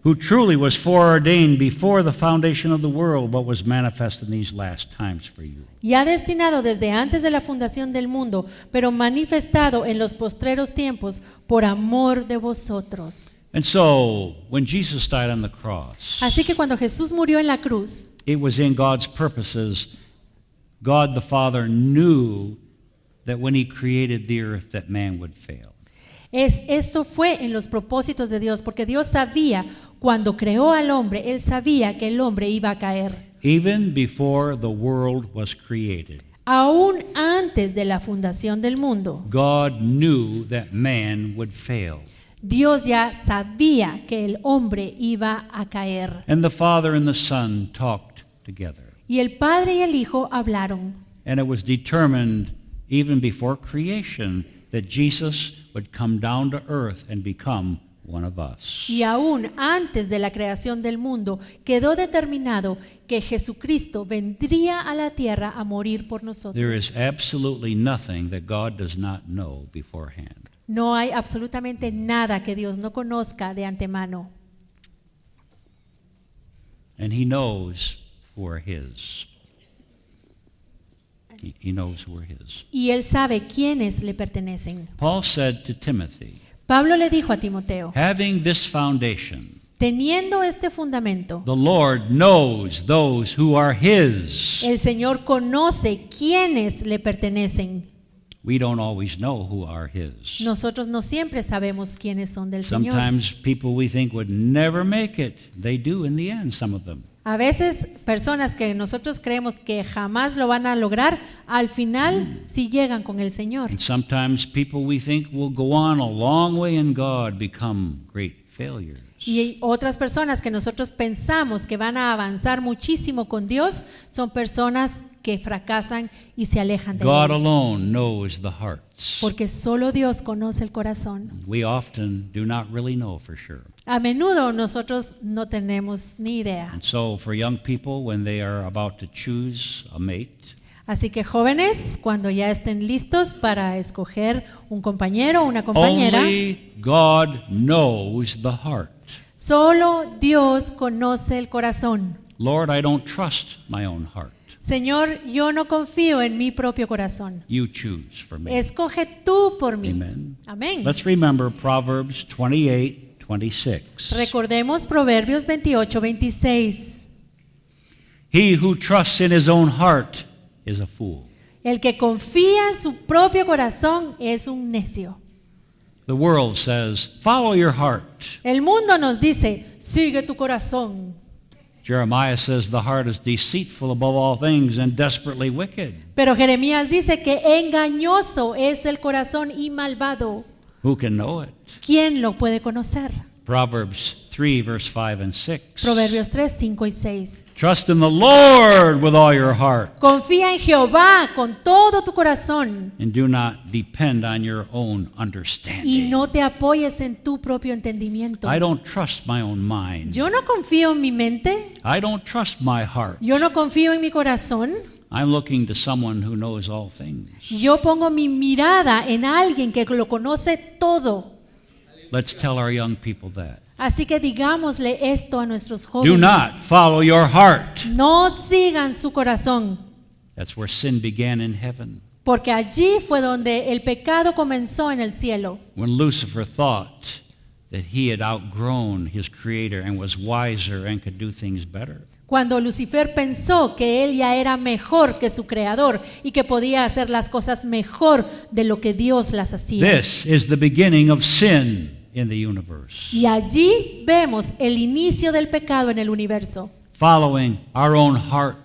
Who truly was foreordained before the foundation of the world, but was manifest in these last times for you. Ya destinado desde antes de la fundación del mundo, pero manifestado en los postreros tiempos por amor de vosotros. And so, when Jesus died on the cross, Así que cuando Jesús murió en la cruz, it was in God's purposes. God the Father knew that when he created the earth that man would fail. esto fue en los propósitos de Dios, porque Dios sabía, cuando creó al hombre, Él sabía que el hombre iba a caer. Even before the world was created, Aún antes de la fundación del mundo, God knew that man would fail. Dios ya sabía que el hombre iba a caer. And the Father and the Son talked together. Y el Padre y el Hijo hablaron. And it was determined even before creation that Jesus would come down to earth and become one of us. Y aún antes de la creación del mundo, quedó determinado que Jesucristo vendría a la tierra a morir por There nosotros. is absolutely nothing that God does not know beforehand. No hay absolutamente nada que Dios no conozca de antemano. And he knows who are his. He knows who are his. Y Él sabe quiénes le pertenecen. Paul said to Timothy, Pablo le dijo a Timoteo, having this foundation, teniendo este fundamento, the Lord knows those who are his. el Señor conoce quiénes le pertenecen. We don't always know who are his. Nosotros no siempre sabemos quiénes son del Señor. Sometimes people we think would never make it, they do in the end, some of them. A veces personas que nosotros creemos que jamás lo van a lograr, al final sí llegan con el Señor. And sometimes people we think will go on a long way in God become great failures. Y hay otras personas que nosotros pensamos que van a avanzar muchísimo con Dios, son personas que fracasan y se alejan de God Él. alone knows the hearts. Porque solo Dios conoce el corazón. We often do not really know for sure. A menudo nosotros no tenemos ni idea. And so for young people, when they are about to choose a mate, Así que jóvenes, cuando ya estén listos para escoger un compañero o una compañera, only God knows the heart. Solo Dios conoce el corazón. Lord, I don't trust my own heart. Señor, yo no confío en mi propio corazón. You choose for me. Escoge tú por mí. Amen. Amén. Let's remember Proverbs 28:26. Recordemos Proverbios 28:26. He who trusts in his own heart is a fool. El que confía en su propio corazón es un necio. The world says, follow your heart. El mundo nos dice, sigue tu corazón. Jeremiah says the heart is deceitful above all things and desperately wicked. Pero Jeremías dice que engañoso es el corazón y malvado. Who can know it? ¿Quién lo puede conocer? Proverbs 3, verse 5 and 6. Proverbios 3, 5 y 6. Trust in the Lord with all your heart, Confía en Jehová con todo tu corazón and do not depend on your own y understanding. no te apoyes en tu propio entendimiento. I don't trust my own mind. Yo no confío en mi mente, I don't trust my heart. yo no confío en mi corazón. I'm looking to someone who knows all things. Yo pongo mi mirada en alguien que lo conoce todo. Let's tell our young people that. Así que digámosle esto a nuestros Do jóvenes. not follow your heart. No sigan su corazón, That's where sin began in heaven. porque allí fue donde el pecado comenzó en el cielo. When Lucifer thought that he had outgrown his creator and was wiser and could do things better. Cuando Lucifer pensó que él ya era mejor que su creador y que podía hacer las cosas mejor de lo que Dios las hacía. This is the beginning of sin in the universe. Y allí vemos el inicio del pecado en el universo. Following our own heart,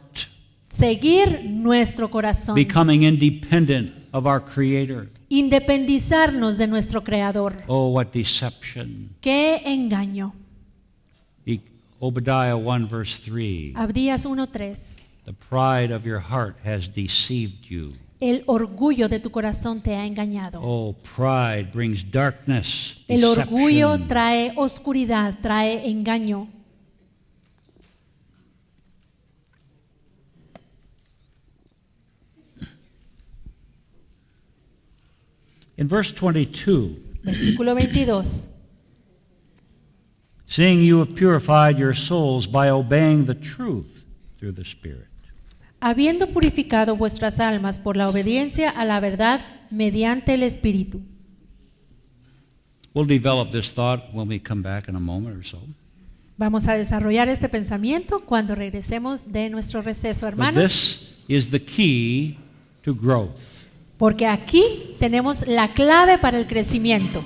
Seguir nuestro corazón. becoming independent of our creator. Independizarnos de nuestro creador. Oh, what deception. ¡Qué engaño! Obadiah 1 verse 3. Abdías 1:3. The pride of your heart has deceived you. El orgullo de tu corazón te ha engañado. Oh, pride brings darkness, El orgullo deception. trae oscuridad, trae engaño. In verse 22, Versículo 22. seeing you have purified your souls by obeying the truth through the Spirit. Habiendo purificado vuestras almas por la obediencia a la verdad mediante el Espíritu. We'll develop this thought when we come back in a moment or so. Vamos a desarrollar este pensamiento cuando regresemos de nuestro receso, But hermanos, this is the key to growth. porque aquí tenemos la clave para el crecimiento.